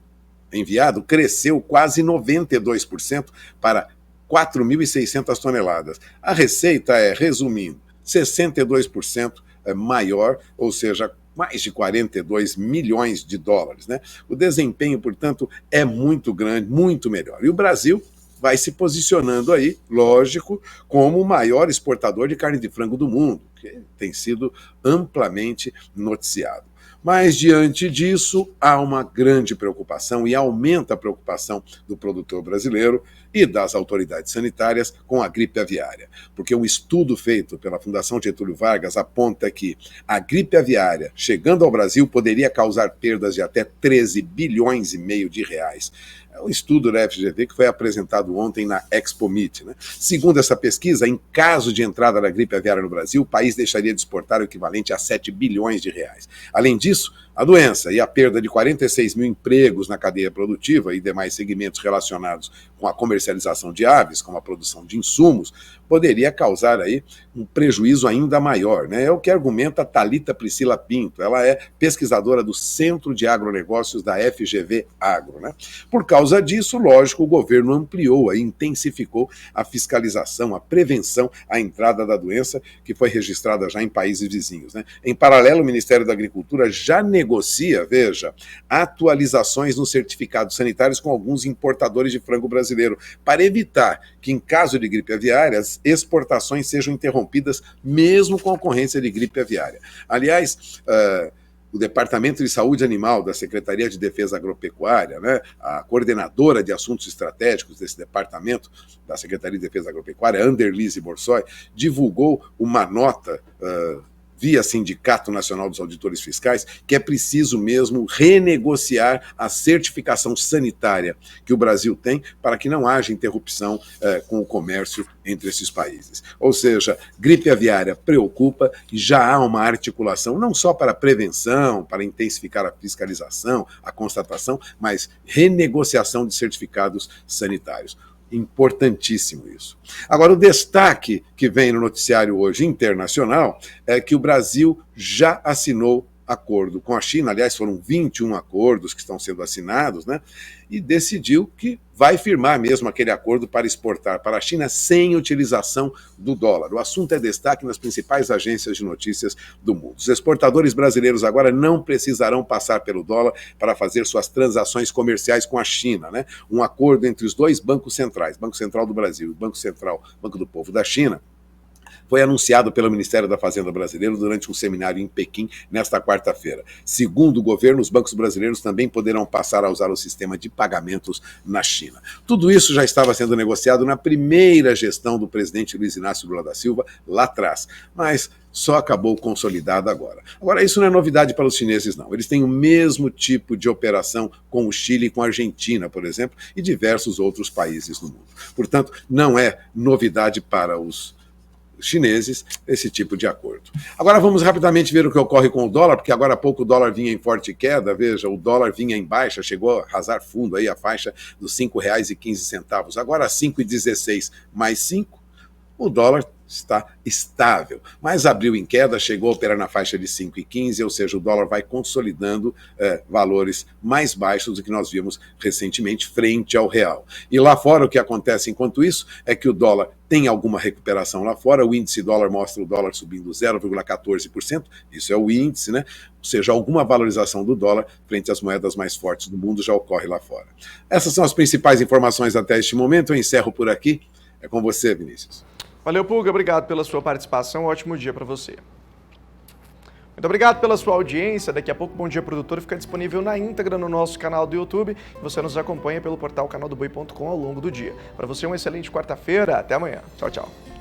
enviado cresceu quase 92% para 4.600 toneladas. A receita resumindo, 62% maior, ou seja, mais de 42 milhões de dólares, né? O desempenho, portanto, é muito grande, muito melhor. E o Brasil vai se posicionando aí, lógico, como o maior exportador de carne de frango do mundo, que tem sido amplamente noticiado. Mas, diante disso, há uma grande preocupação e aumenta a preocupação do produtor brasileiro e das autoridades sanitárias com a gripe aviária. Porque um estudo feito pela Fundação Getúlio Vargas aponta que a gripe aviária, chegando ao Brasil, poderia causar perdas de até 13 bilhões e meio de reais. É um estudo da FGV que foi apresentado ontem na Expo Meet, né? Segundo essa pesquisa, em caso de entrada da gripe aviária no Brasil, o país deixaria de exportar o equivalente a 7 bilhões de reais. Além disso, a doença e a perda de 46 mil empregos na cadeia produtiva e demais segmentos relacionados com a comercialização de aves, como a produção de insumos, poderia causar aí um prejuízo ainda maior, né? É o que argumenta a Thalita Priscila Pinto. Ela é pesquisadora do Centro de Agronegócios da FGV Agro, né? Por causa disso, lógico, o governo ampliou e intensificou a fiscalização, a prevenção à entrada da doença, que foi registrada já em países vizinhos, né? Em paralelo, o Ministério da Agricultura já negocia, veja, atualizações nos certificados sanitários com alguns importadores de frango brasileiro, para evitar que, em caso de gripe aviária, as exportações sejam interrompidas mesmo com a ocorrência de gripe aviária. Aliás, o Departamento de Saúde Animal da Secretaria de Defesa Agropecuária, né, a coordenadora de assuntos estratégicos desse departamento da Secretaria de Defesa Agropecuária, Anderlise Borsoi, divulgou uma nota via Sindicato Nacional dos Auditores Fiscais, que é preciso mesmo renegociar a certificação sanitária que o Brasil tem para que não haja interrupção com o comércio entre esses países. Ou seja, gripe aviária preocupa e já há uma articulação não só para prevenção, para intensificar a fiscalização, a constatação, mas renegociação de certificados sanitários. Importantíssimo isso. Agora, o destaque que vem no noticiário hoje internacional é que o Brasil já assinou acordo com a China, aliás, foram 21 acordos que estão sendo assinados, né? E decidiu que vai firmar mesmo aquele acordo para exportar para a China sem utilização do dólar. O assunto é destaque nas principais agências de notícias do mundo. Os exportadores brasileiros agora não precisarão passar pelo dólar para fazer suas transações comerciais com a China, né? Um acordo entre os dois bancos centrais, Banco Central do Brasil e Banco do Povo da China, foi anunciado pelo Ministério da Fazenda brasileiro durante um seminário em Pequim nesta quarta-feira. Segundo o governo, os bancos brasileiros também poderão passar a usar o sistema de pagamentos na China. Tudo isso já estava sendo negociado na primeira gestão do presidente Luiz Inácio Lula da Silva, lá atrás, mas só acabou consolidado agora. Agora, isso não é novidade para os chineses, não. Eles têm o mesmo tipo de operação com o Chile e com a Argentina, por exemplo, e diversos outros países no mundo. Portanto, não é novidade para os chineses esse tipo de acordo. Agora vamos rapidamente ver o que ocorre com o dólar, porque agora há pouco o dólar vinha em forte queda, veja, o dólar vinha em baixa, chegou a arrasar fundo aí a faixa dos R$ 5,15. Agora a 5,16 mais 5, o dólar está estável, mas abriu em queda, chegou a operar na faixa de 5,15, ou seja, o dólar vai consolidando valores mais baixos do que nós vimos recentemente frente ao real. E lá fora o que acontece enquanto isso é que o dólar tem alguma recuperação lá fora, o índice dólar mostra o dólar subindo 0,14%, isso é o índice, né? Ou seja, alguma valorização do dólar frente às moedas mais fortes do mundo já ocorre lá fora. Essas são as principais informações até este momento, eu encerro por aqui, é com você, Vinícius. Valeu, Pulga, obrigado pela sua participação, ótimo dia para você. Muito obrigado pela sua audiência, daqui a pouco o Bom Dia Produtor fica disponível na íntegra no nosso canal do YouTube e você nos acompanha pelo portal canaldoboi.com ao longo do dia. Para você, uma excelente quarta-feira, até amanhã. Tchau, tchau.